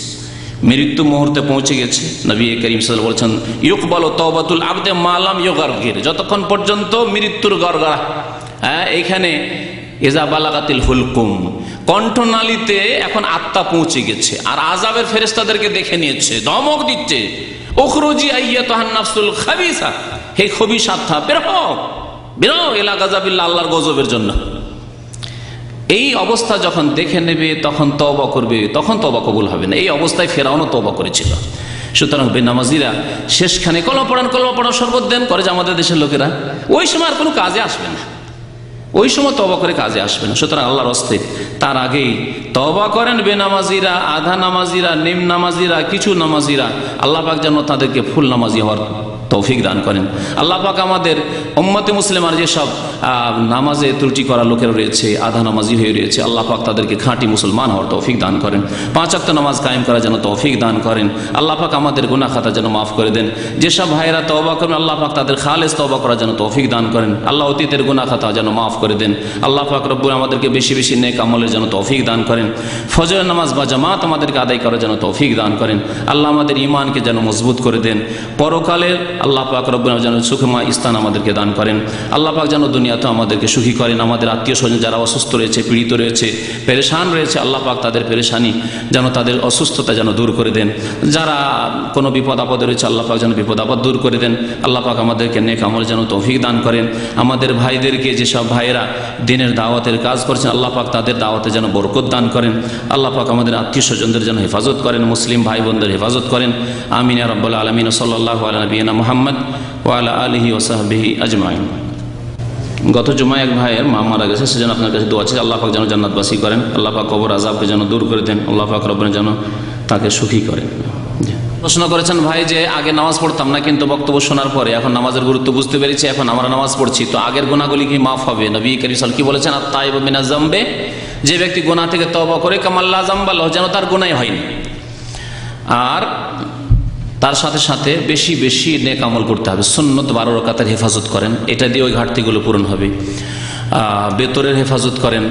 মৃত্যু মুহূর্তে পৌঁছে গেছে। নবী করিম সাল্লাল্লাহু আলাইহি ওয়াসাল্লাম বলেছেন ইউকবালু তাওবাতুল আবদে মা লাম ইউগারগির, যতক্ষণ পর্যন্ত মৃত্যুর গড়গড়া, হ্যাঁ, এখানে ইজা বালাগাতিল হুলকুম, কণ্ঠনালীতে এখন আত্মা পৌঁছে গেছে আর আযাবের ফেরেশতাদেরকে দেখে নিয়েছে, ধমক দিচ্ছে, উখরুজি আইয়াতুহান নাফসুল খাবিসা, হে খবিস আত্মা বের হও, বের হও ইলা গাযাবিল্লাহ, আল্লাহর গজবের জন্য। এই অবস্থা যখন দেখে নেবে তখন তওবা করবে, তখন তওবা কবুল হবে না। এই অবস্থায় ফেরাউনও তওবা করেছিল। সুতরাং বেনামাজিরা শেষখানে কলমা পড়ার শরবত দেন করে যে আমাদের দেশের লোকেরা, ওই সময় আর কোনো কাজে আসবে না, ওই সময় তওবা করে কাজে আসবে না। সুতরাং আল্লাহর হস্তে তার আগেই তওবা করেন বেনামাজিরা, আধা নামাজিরা, নিম নামাজিরা, কিছু নামাজিরা। আল্লাহ পাক যেন তাদেরকে ফুল নামাজি হওয়ার তৌফিক দান করেন। আল্লাহ পাক আমাদের উম্মতে মুসলিমার যেসব নামাজে ত্রুটি করা লোকেরা রয়েছে, আধা নামাজি হয়ে রয়েছে, আল্লাহ পাক তাদেরকে খাঁটি মুসলমান হওয়ার তৌফিক দান করেন। 5 ওয়াক্ত নামাজ কায়েম করার জন্য তৌফিক দান করেন। আল্লাহ পাক আমাদের গুনাহ খাতা যেন মাফ করে দেন। যেসব ভাইয়েরা তওবা করেন আল্লাহ পাক তাদের খালেস তওবা করার জন্য তৌফিক দান করেন। আল্লাহ অতীতের গুনাহ খাতা যেন মাফ করে দেন। আল্লাহ পাক রব্বুল আমাদেরকে বেশি বেশি নেক আমলের জন্য তৌফিক দান করেন। ফজরের নামাজ বা জামাত আমাদেরকে আদায় করার জন্য তৌফিক দান করেন। আল্লাহ আমাদের ঈমানকে যেন মজবুত করে দেন। পরকালের আল্লাহ পাক রব্বুল যেন সুখময় স্থান আমাদেরকে দান করেন। আল্লাহ পাক যেন দুনিয়াতে আমাদেরকে সুখী করেন। আমাদের আত্মীয় স্বজন যারা অসুস্থ রয়েছে, পীড়িত রয়েছে, পেরেশান রয়েছে, আল্লাহ পাক তাদের পেরেশানি যেন, তাদের অসুস্থতা যেন দূর করে দেন। যারা কোনো বিপদ আপদে রয়েছে আল্লাহ পাক যেন বিপদ আপদ দূর করে দেন। আল্লাহ পাক আমাদেরকে নেক আমল যেন তৌফিক দান করেন। আমাদের ভাইদেরকে, যেসব ভাইয়েরা দিনের দাওয়াতের কাজ করছেন আল্লাহ পাক তাদের দাওয়াতে যেন বরকত দান করেন। আল্লাহ পাক আমাদের আত্মীয় স্বজনদের যেন হেফাজত করেন, মুসলিম ভাই বোনদের হেফাজত করেন। আমিন ইয়া রাব্বাল আলামিন। সাল্লাল্লাহু আলা নবিয়িনা মুহাম্মদ ওয়া আলা আলিহি ওয়া সাহবিহি আজমাইন। গত জুমায় এক ভাইয়ের মা মারা গেছে, সেজন্য আপনার কাছে দোয়া আছে আল্লাহ পাক যেন জান্নাতবাসী করেন। আল্লাহ পাক কবর আযাবকে যেন দূর করে দেন। আল্লাহ পাক রব্বনা যেন তাকে সুখী করেন। প্রশ্ন করেছেন ভাই যে আগে নামাজ পড়তাম না, কিন্তু বক্তব্য শোনার পরে এখন নামাজের গুরুত্ব বুঝতে পেরেছি, এখন আমরা নামাজ পড়ছি, তো আগের গুনাহগুলি কি মাফ হবে? নবী করিম সাল্লাল্লাহু আলাইহি ওয়াসাল্লাম কি বলেছেন? আত-তাইবু মিনাজ যামবে, যে ব্যক্তি গুনাহ থেকে তওবা করে কামাল্লা যামবা লাহু, যেন তার গুনাহই হয়নি। আর তার সাথে সাথে বেশি বেশি নেক আমল করতে হবে। সুন্নত 12 রাকাতের হেফাজত করেন, এটা দিয়ে ওই ঘাটতিগুলো পূরণ হবে। বেতরের হেফাজত করেন।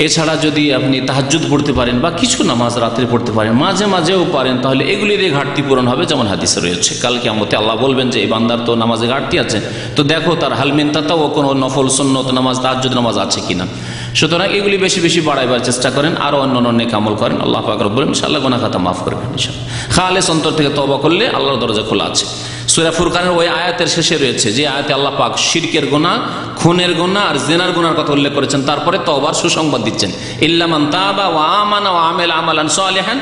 এছাড়া যদি আপনি তাহাজ্জুদ পড়তে পারেন বা কিছু নামাজ রাত্রে পড়তে পারেন, মাঝে মাঝেও পারেন, তাহলে এগুলির এই ঘাটতি পূরণ হবে। যেমন হাদিসে রয়েছে, কাল কিয়ামতে আল্লাহ বলবেন যে এই বান্দার তো নামাজে ঘাটতি আছে, তো দেখো তার হালমিন তাতাও কোনো নফল সুন্নত নামাজ, তাহাজ্জুদ নামাজ আছে কিনা। সুতরাং এগুলি বেশি বেশি বাড়াইবার চেষ্টা করেন, আরও অন্য নেক আমল করেন। আল্লাহ পাক রব্বুল আলামিন ইনশাআল্লাহ গুনাহ খাতা মাফ করবেন ইনশাআল্লাহ। খালেস অন্তর থেকে তওবা করলে আল্লাহর দরজা খোলা আছে। সূরা ফুরকানের ওই আয়াতের শেষে রয়েছে যে আয়াতে আল্লাহ পাক শিরকের গুনাহ, খুনের গুনাহ আর জিনার গুনার কথা উল্লেখ করেছেন, তারপরে তওবার সুসংবাদ দিচ্ছেন। ইল্লা মান তাবা ওয়া আমানা ওয়া আমিলা আমালান সালিহান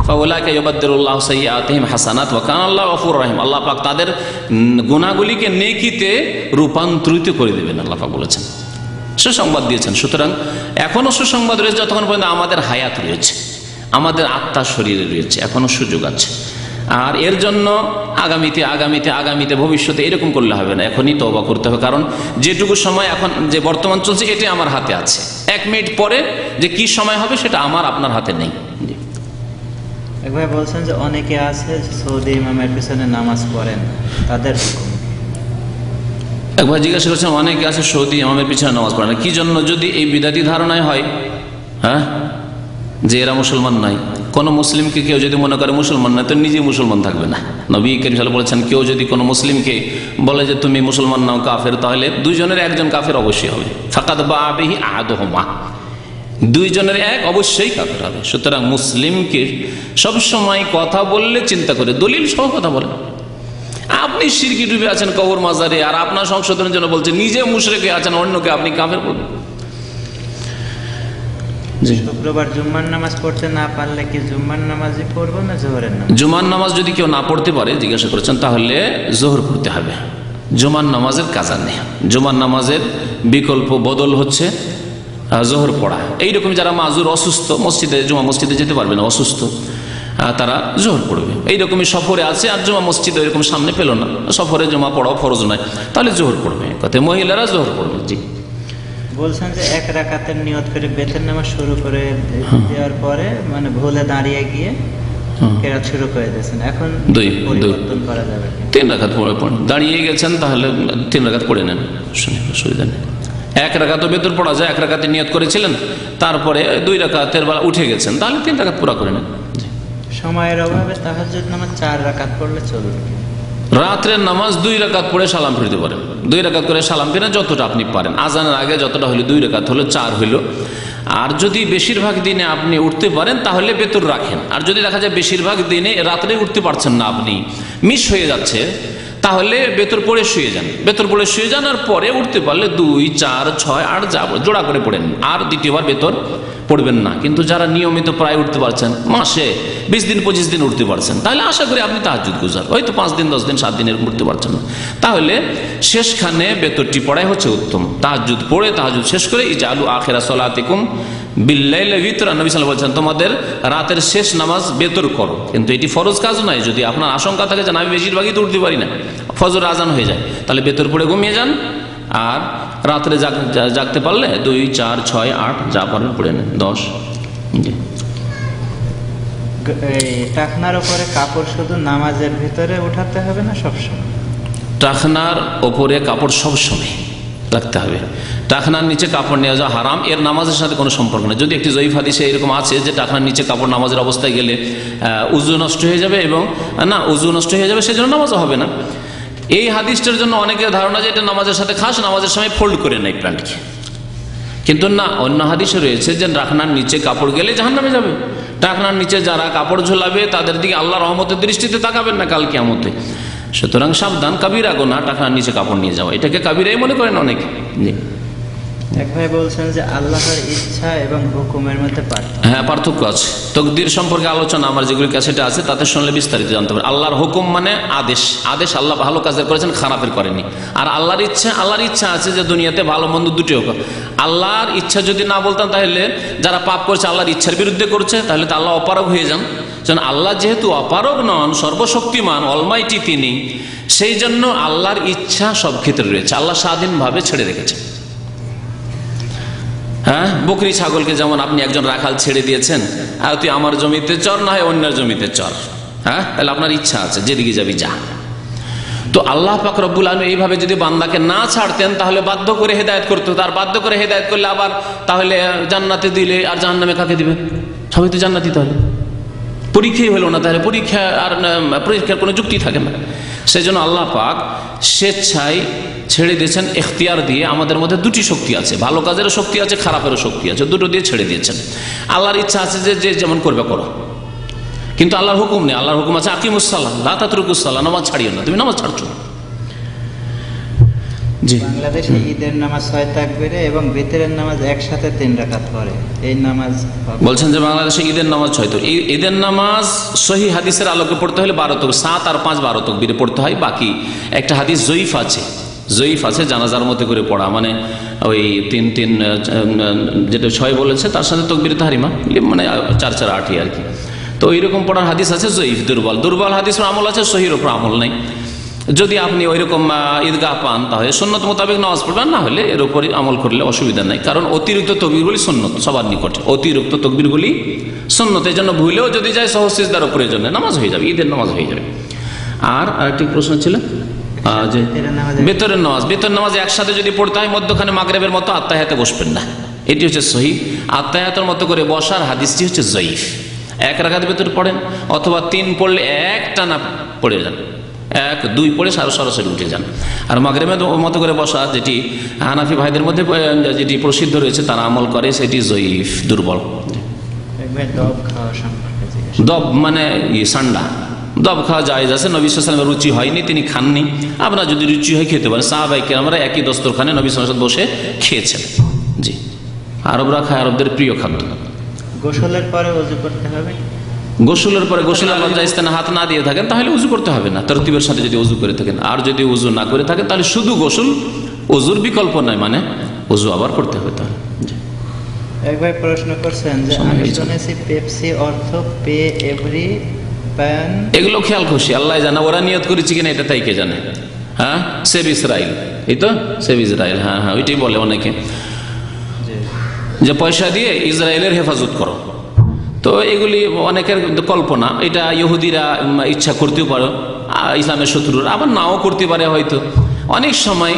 ফাউলাইকা ইউবাদদিলুল্লাহু সাইয়্যাতিহিম হাসানাত ওয়া কানা আল্লাহু গফুরুর রহিম। আল্লাহ পাক তাদের গুনাহগুলিকে নেকিতে রূপান্তরিত করে দেবেন, আল্লাহ পাক বলেছেন, সুসংবাদ দিয়েছেন। সুতরাং এখনো সুসংবাদ রয়েছে যতক্ষণ পর্যন্ত আমাদের হায়াত রয়েছে, আমাদের আত্মা শরীরে রয়েছে, এখনো সুযোগ আছে। আর এর জন্য আগামীতে আগামীতে আগামীতে ভবিষ্যতে এরকম করলে হবে না, এখনই তওবা করতে হবে। কারণ যেটুকু সময় এখন যে বর্তমান চলছে এটাই আমার হাতে আছে, 1 মিনিট পরে যে কি সময় হবে সেটা আমার আপনার হাতে নেই। এক ভাই বলছেন যে অনেকে আছে সৌদি ইমামের পিছনে নামাজ পড়েন, তাদের একবার জিজ্ঞাসা করছেন অনেকে আছে সৌদি ইমামের পিছনে নামাজ পড়ে না, কি জন্য? যদি এই বিদাতি ধারণায় হয়, হ্যাঁ, যে এরা মুসলমান নয়, কোনো মুসলিমকে কেউ যদি মনে করে মুসলমান নয়, তো নিজে মুসলমান থাকবে না। নবী করিম সাল্লাল্লাহু আলাইহি ওয়াসাল্লাম বলেছেন, কেউ যদি কোনো মুসলিমকে বলে যে তুমি মুসলমান নাও কাফের, তাহলে দুইজনের একজন কাফের অবশ্যই হবে। ফাকাদ বাআ বিহি আহাদুহুমা, দুইজনের এক অবশ্যই কাফের হবে। সুতরাং মুসলিমকে সবসময় কথা বললে চিন্তা করে দলিল সহ কথা বলেন। আপনি শিরকি ডুবে আছেন কবর মাজারে, আর আপনার সংশোধনের জন্য বলছে নিজে মুশরিকে আছেন, অন্যকে আপনি কাফের বলবেন। শুক্রবার জুম্মার নামাজ পড়তে না পারলে কি জুম্মার নামাজই পড়বো না জোহরের নামাজ? জুমার নামাজ যদি কেউ না পড়তে পারে, জিজ্ঞাসা করেছেন, তাহলে জোহর পড়তে হবে। জুমার নামাজের কাজা নেই, জুমার নামাজের বিকল্প বদল হচ্ছে জোহর পড়া। এইরকম যারা মাজুর, অসুস্থ, মসজিদে জুমা মসজিদে যেতে পারবে না, অসুস্থ, তারা জোহর পড়বে। এইরকমই সফরে আছে আর জুমা মসজিদে এরকম সামনে পেল না, সফরে জুমা পড়াও ফরজ নয়, তাহলে জোহর পড়বে। কথা মহিলারা জোহর পড়বে। জি, বলছেন যে 1 রাকাতের নিয়ত করে বেতের নামাজ শুরু করে দেওয়ার পরে মানে ভুলে দাঁড়িয়ে গিয়ে কেরাত শুরু করে দিয়েছেন, এখন পরিবর্তন করা যাবে? 3 রাকাত পড়ে দাঁড়িয়ে গেছেন, তাহলে 3 রাকাত পড়ে নেন, অসুবিধা নেই। 1 রাকাতও বেতর পড়া যায়, 1 রাকাতে নিয়ত করেছিলেন, তারপরে 2 রাকাতের বেলা উঠে গেছেন, তাহলে 3 রাকাত পুরা করে নেন। সময়ের অভাবে তাহাজ্জুদ নামাজ 4 রাকাত পড়লে চলবে? রাত্রের নামাজ 2 রাকাত পড়ে সালাম ফিরতে পারেন, 2 রাকাত করে সালাম ফিরেন, যতটা আপনি পারেন। আজানের আগে যতটা হইলো 2 রাকাত হলো, 4 হইলো। আর যদি বেশিরভাগ দিনে আপনি উঠতে পারেন তাহলে বেতর রাখেন। আর যদি দেখা যায় বেশিরভাগ দিনে রাত্রে উঠতে পারছেন না, আপনি মিস হয়ে যাচ্ছে, তাহলে বেতর পড়ে শুয়ে যান, বেতর পড়ে শুয়ে যান। আর পরে উঠতে পারলে 2, 4, 6, 8 যা জোড়া করে পড়েন, আর দ্বিতীয়বার বেতর পড়বেন না। কিন্তু যারা নিয়মিত প্রায় উঠতে পারছেন, মাসে 20 দিন 25 দিন উঠতে পারছেন, তাহলে আশা করি আপনি তাহাজ্জুদ গুজার, হয়তো 5 দিন 10 দিন 7 দিন এরকম উঠতে পারছেন না, তাহলে শেষখানে বেতরটি পড়াই হচ্ছে উত্তম। তাহাজ্জুদ পড়ে তাহাজ্জুদ শেষ করে ইজআলু আখিরা সলাতিকুম বিল্লাইলি বিতরা, নবী সাল্লাল্লাহু আলাইহি ওয়াসাল্লাম বলেছেন তোমাদের রাতের শেষ নামাজ বেতর করো। কিন্তু এটি ফরজ কাজ নয়। যদি আপনার আশঙ্কা থাকে যে আমি বেশিরভাগই তো উঠতে পারি না, ফজর আজান হয়ে যায়, তাহলে বেতর পড়ে ঘুমিয়ে যান। আর রাত্রে জাগতে পারলে 2, 4, 6, 8 যা পারেন পড়ে নেন, 10। টাকনার উপরে কাপড় শুধু নামাজের ভিতরে উঠাতে হবে না সবসময়? টাকনার ওপরে কাপড় সবসময় রাখতে হবে। টাকনার নিচে কাপড় নেওয়া যাওয়া হারাম, এর নামাজের সাথে কোনো সম্পর্ক নেই। যদি একটি জয়ীফ হাদিসে এরকম আছে যে টাকনার নিচে কাপড় নামাজের অবস্থায় গেলে উযু নষ্ট হয়ে যাবে, এবং না উযু নষ্ট হয়ে যাবে, সেজন্য নামাজও হবে না। এই হাদিসটার জন্য অনেকের ধারণা যে এটা নামাজের সাথে খাস, নামাজের সময় ফোল্ড করে নেয় প্যান্টকে, কিন্তু না, অন্য হাদিসে রয়েছে যে টাকনার নিচে কাপড় গেলে জাহান্নামে যাবে। টাকনার নিচে যারা কাপড় ঝোলাবে তাদের দিকে আল্লাহ রহমতের দৃষ্টিতে তাকাবেন না কাল কিয়ামতে। সুতরাং সাবধান, কাবিরা গুনাহ টাকনার নিচে কাপড় নিয়ে যাওয়া, এটাকে কাবিরাই মনে করেন অনেকে। জি, এক ভাই বলছেন যে আল্লাহর ইচ্ছা এবং হুকুমের মধ্যে পার্থক্য। হ্যাঁ, পার্থক্য আছে। তকদির সম্পর্কে আলোচনা আমার যেগুলি ক্যাসেটে আছে তাতে শুনলে বিস্তারিত জানতে পারে। আল্লাহর হুকুম মানে আদেশ, আদেশ আল্লাহ ভালো কাজের করেছেন, খারাপের করেনি। আর আল্লাহর ইচ্ছা আছে যে দুনিয়াতে ভালো মন্দ দুটি হোক। আল্লাহর ইচ্ছা যদি না বলতাম তাহলে যারা পাপ করছে আল্লাহর ইচ্ছার বিরুদ্ধে করছে, তাহলে তো আল্লাহ অপারগ হয়ে যান। কারণ আল্লাহ যেহেতু অপারগ নন, সর্বশক্তিমান, অলমাইটি তিনি, সেই জন্য আল্লাহর ইচ্ছা সব ক্ষেত্রে রয়েছে। আল্লাহ স্বাধীনভাবে ছেড়ে রেখেছেন। হ্যাঁ, বকরি ছাগলকে যেমন আপনি একজন রাখাল ছেড়ে দিয়েছেন, আর তুই আমার জমিতে চর, না হয় অন্যের জমিতে চর। হ্যাঁ, তাহলে আপনার ইচ্ছা আছে, যেদিকে যাবি যা। তো আল্লাহ পাক রব্বুল আলামিন এইভাবে যদি বান্দাকে না ছাড়তেন তাহলে বাধ্য করে হেদায়েত করতে হতো। আর বাধ্য করে হেদায়েত করলে আবার তাহলে জান্নাতে দিলে আর জাহান্নামে কাকে দিবে? সবাই তো জান্নাতি। তাহলে পরীক্ষাই হলো না, তাহলে পরীক্ষার কোনো যুক্তি থাকে না। সেই জন্য আল্লাহ পাক স্বেচ্ছায় ছেড়ে দিয়েছেন, এখতিয়ার দিয়ে। আমাদের মধ্যে দুটি শক্তি আছে, ভালো কাজেরও শক্তি আছে, খারাপেরও শক্তি আছে, দুটো দিয়ে ছেড়ে দিয়েছেন। আল্লাহর ইচ্ছা আছে যে যেমন করবে করো, কিন্তু আল্লাহর হুকুম নেই। আল্লাহর হুকুম আছে আকিমুসসালাহ লা তাতরুকুসসালাহ, নামাজ ছাড়িও না, তুমি নামাজ ছাড়ছো। জি, বাংলাদেশে ঈদের নামাজ 6 তাকবীরে এবং ভিতরের নামাজ একসাথে 3 রাকাত পড়ে, এই নামাজ বলছেন যে বাংলাদেশে ঈদের নামাজ 6। তো ঈদের নামাজ সহিহ হাদিসের আলোকে পড়তে হলে 12 তকবীর, 7 আর 5 12 তকবীরে পড়তে হয়। বাকি একটা হাদিস জয়ীফ আছে জানাজার মধ্যে করে পড়া, মানে ওই 3 যেটা 6 বলেছে তার সাথে তকবীর তাহরিমা, মানে 4 4 8 আর কি। তো এইরকম পড়ার হাদিস আছে জয়ীফ, দুর্বল হাদিসের আমল আছে, সহির ওপর আমল নেই। যদি আপনি ওইরকম ঈদগাহ পান তাহলে সুন্নত মোতাবেক নামাজ পড়বেন, না হলে এর উপরে আমল করলে অসুবিধা নাই। কারণ অতিরিক্ত তকবীরগুলি সুন্নত সবার নিকটে, অতিরিক্ত তকবীরগুলি সুন্নত। এই জন্য ভুলেও যদি যায় সহজ সিজদারও প্রয়োজন নেই, নামাজ হয়ে যাবে, ঈদের নামাজ হয়ে যাবে। আর আরেকটি প্রশ্ন ছিল যে বেতরের নামাজ একসাথে যদি পড়তে হয়, মধ্যখানে মাগরিবের মতো আত্তাহিয়াতে বসবেন না, এটি হচ্ছে সহিহ। আত্তাহিয়াতের মতো করে বসার হাদিসটি হচ্ছে জয়ীফ। 1 রাকাত বেতর পড়েন, অথবা 3 পড়লে একটানা পড়ে যান, 1 2 পড়ে সরাসরি উঠে যান। আর মাগরিবের মতো করে বসা, যেটি হানাফি ভাইদের মধ্যে যেটি প্রসিদ্ধ রয়েছে তারা আমল করে, সেটি জয়ীফ, দুর্বল। দব মানে সান্ডা, দব খাওয়া জায়েজ আছে, নবী সাল্লাল্লাহু আলাইহি ওয়াসাল্লামের রুচি হয়নি, তিনি খাননি। আপনারা যদি রুচি হয় খেতে পারেন। সাহাবায়ে কেরামরা একই দস্তরখানে নবী সাল্লাল্লাহু আলাইহি ওয়াসাল্লাম বসে খেয়েছেন। জি, আরবরা খায়, আরবদের প্রিয় খাদ্য। গোসলের পরে ওযু করতে হবে? গোসলের পরে গোসলের লজ্জাস্থানে হাত না দিয়ে থাকেন তাহলে উজু করতে হবে না, তরতিবের সাথে যদি উজু করে থাকেন। আর যদি উজু না করে থাকেন তাহলে শুধু গোসল, উজুর বিকল্প নয়, মানে উজু আবার করতে হবে। তাহলে এক ভাই প্রশ্ন করছেন যে আমি শুনেছি পেপসি অর্থ পে এভরি প্যান, এগুলো খেয়াল খুশি আল্লাহ জানে, ওরা নিয়ত করেছে কিনা এটা তাই কে জানে। হ্যাঁ, সেভ ইসরাইল, এই তো সেভ ইসরাইল, হ্যাঁ হ্যাঁ ওইটাই বলে অনেকে, যে পয়সা দিয়ে ইসরায়েলের হেফাজত করো। তো এগুলি অনেকের কল্পনা, এটা ইহুদিরা ইচ্ছা করতেও পারে, ইসলামের শত্রুরা আবার নাও করতে পারে হয়তো অনেক সময়।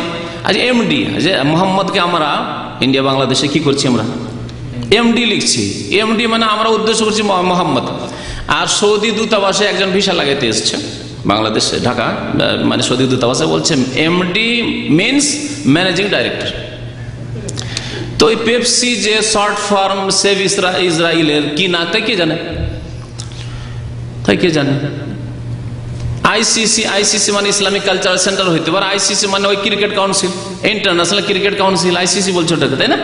আজ এমডি, যে মোহাম্মদকে আমরা ইন্ডিয়া বাংলাদেশে কি করছি, আমরা এমডি লিখছি। এমডি মানে আমরা উদ্দেশ্য করছি মোহাম্মদ। আর সৌদি দূতাবাসে একজন ভিসা লাগাইতে এসছে বাংলাদেশে, ঢাকা, মানে সৌদি দূতাবাসে বলছে এমডি মিনস ম্যানেজিং ডাইরেক্টর। তো ওই পেপসি যে শর্ট ফর্ম সেভ ইসরায়েলের কি না তাই কে জানে, আইসিসি মানে ইসলামিক কালচারাল সেন্টার হইতে পারে, আইসিসি মানে ওই cricket council, international cricket council, ICC বলছে ওটাকে, তাই না?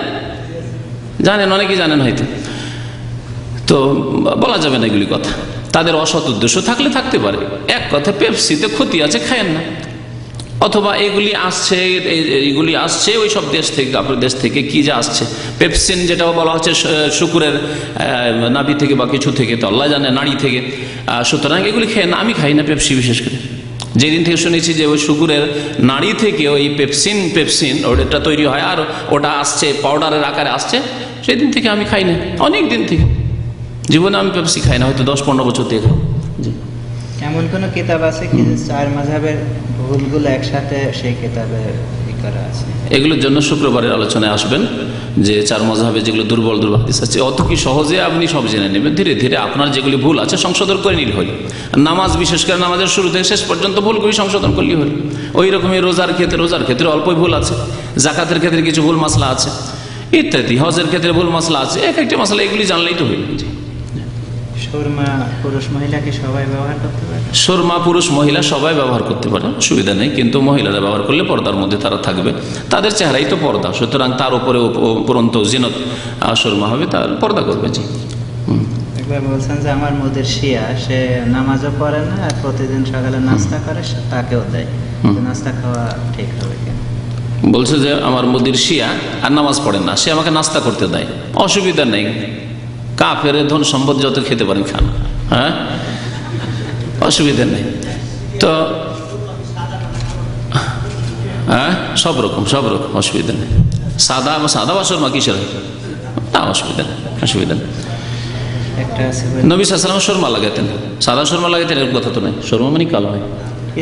জানেন, অনেকেই জানেন হয়তো। তো বলা যাবে না এগুলি কথা, তাদের অসৎ উদ্দেশ্য থাকলে থাকতে পারে। এক কথা, পেপসিতে ক্ষতি আছে, খায়েন না। অথবা এইগুলি আসছে ওই সব দেশ থেকে, আপনার দেশ থেকে কি যে আসছে, পেপসিন যেটা বলা হচ্ছে শুকুরের নাভি থেকে বা কিছু থেকে, তো আল্লাহ জানে, নাড়ি থেকে। সুতরাং এগুলি খেয়ে না, আমি খাই না পেপসি। বিশেষ করে যেদিন থেকে শুনেছি যে ওই শুকুরের নাড়ি থেকে ওই পেপসিন ওটা তৈরি হয় আর ওটা আসছে পাউডারের আকারে আসছে, সেদিন থেকে আমি খাই না। অনেক দিন থেকে জীবনে আমি পেপসি খাই না, হয়তো 10-15 বছর থেকে। জি, এমন কোন কিতাব আছে কি যে 4 মাযহাবের ভুলগুলো একসাথে সেই কিতাবে করা আছে? এগুলোর জন্য শুক্রবারের আলোচনায় আসবেন, যে 4 মাযহাবে যেগুলো দুর্বল হাদিস আছে। অত কি সহজে আপনি সব জেনে নেবেন? ধীরে ধীরে আপনার যেগুলি ভুল আছে সংশোধন করে নিলে হল। নামাজ, বিশেষ করে নামাজের শুরু থেকে শেষ পর্যন্ত ভুলগুলি সংশোধন করলে হল। ওই রকমই রোজার ক্ষেত্রে অল্পই ভুল আছে, জাকাতের ক্ষেত্রে কিছু ভুল মাসলা আছে ইত্যাদি, হজের ক্ষেত্রে ভুল মাসলা আছে। এক একটা মাসলা এগুলি জানলেই তো হইল। সুরমা পুরুষ মহিলা কি সবাই ব্যবহার করতে পারে? সুরমা পুরুষ মহিলা সবাই ব্যবহার করতে পারে, অসুবিধা নেই, কিন্তু মহিলারা ব্যবহার করলে পর্দার মধ্যে তারা থাকবে, তাদের চেহারাই তো পর্দা, সুতরাং তার উপরে উপরন্ত জিনত সুরমা হবে, তার পর্দা করবে। জি। একবার বলছেন যে আমার মোদের শিয়া, সে নামাজও পড়ে না আর প্রতিদিন সকালে নাস্তা করে, তাকেও দেয়, নাস্তা খাওয়া ঠিক হবে কেন? বলছে যে আমার মোদির শিয়া আর নামাজ পড়ে না, সে আমাকে নাস্তা করতে দেয়, অসুবিধা নেই, কাফের ধন সম্পদ যত খেতে পারেন খান, হ্যাঁ, অসুবিধা নেই। তো হ্যাঁ, সব রকম অসুবিধা নেই। সাদা বাসরমা কিসের, তা অসুবিধা নেই, অসুবিধা নেই। নবী সাল্লাল্লাহু আলাইহি ওয়াসাল্লাম সুরমা লাগাতেন, সাদা সুরমা লাগাতেন, এর কথা তো নেই, সুরমা মানে কালো হয়।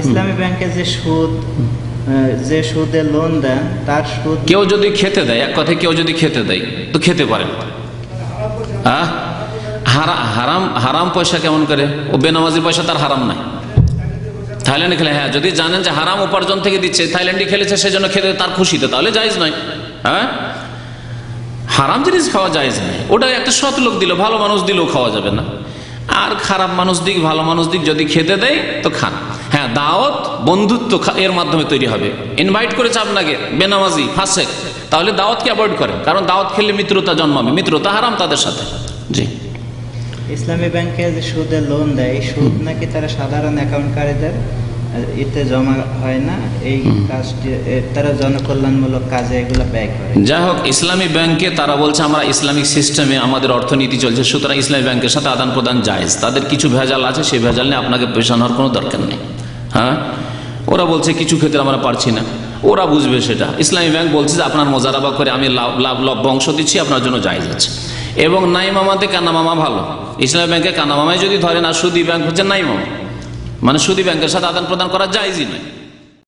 ইসলামী ব্যাংকে যে সুদে লোন দেন তার সুদ, কেউ যদি খেতে দেয়, এক কথায় কেউ যদি খেতে দেয় তো খেতে পারেন। হারাম পয়সা কেমন করে, ও বেনামাজি পয়সা তার হারাম নাই। থাইল্যান্ডে খেলে, হ্যাঁ, যদি জানেন যে হারাম উপার্জন থেকে দিচ্ছে, থাইল্যান্ডে খেলেছে সেজন্য খেতে তার খুশিতে, তাহলে জায়েজ নয়। হ্যাঁ, হারাম জিনিস খাওয়া জায়েজ নয়, ওটা একটা সৎ লোক দিল, ভালো মানুষ দিলেও খাওয়া যাবে না। আর খারাপ মানুষ দিক ভালো মানুষ দিক যদি খেতে দেয় তো খান। হ্যাঁ, দাওয়াত বন্ধুত্ব এর মাধ্যমে তৈরি হবে। ইনভাইট করেছে আপনাকে বেনামাজি ফাসেক, তাহলে দাওয়াতকে অ্যাভয়েড করেন, কারণ দাওয়াত খেলে মিত্রতা জন্মাবে, মিত্রতা হারাম তাদের সাথে। জি। ইসলামী ব্যাংকে যে সুদে লোন দেয়, সুদ নাকি তারা সাধারণ অ্যাকাউন্টকারীদের এতে জমা হয় না, এই কাজটি তারা জনকল্যাণমূলক কাজে এগুলো ব্যয় করে। যাই হোক, ইসলামী ব্যাংকে তারা বলছে আমরা ইসলামিক সিস্টেমে আমাদের অর্থনীতি চলছে, সুতরাং ইসলামী ব্যাংকের সাথে আদান প্রদান জায়েজ। তাদের কিছু ভেজাল আছে, সেই ভেজাল নিয়ে আপনাকে পেশান হওয়ার কোনো দরকার নেই। হ্যাঁ, ওরা বলছে কিছু ক্ষেত্রে আমরা পারছি না, ওরা বুঝবে সেটা। ইসলামী ব্যাংক বলছে যে আপনার মোজারাবা করে আমি লাভ অংশ দিচ্ছি, আপনার জন্য জায়েজ আছে। এবং নাই মামাতে কানা মামা ভালো। ইসলামী ব্যাংকে কানা মামায় যদি ধরেন, আর সুদী ব্যাংক হচ্ছে নাই মামা, মানে সুদী ব্যাংকের সাথে আদান প্রদান করা জায়েজই নয়।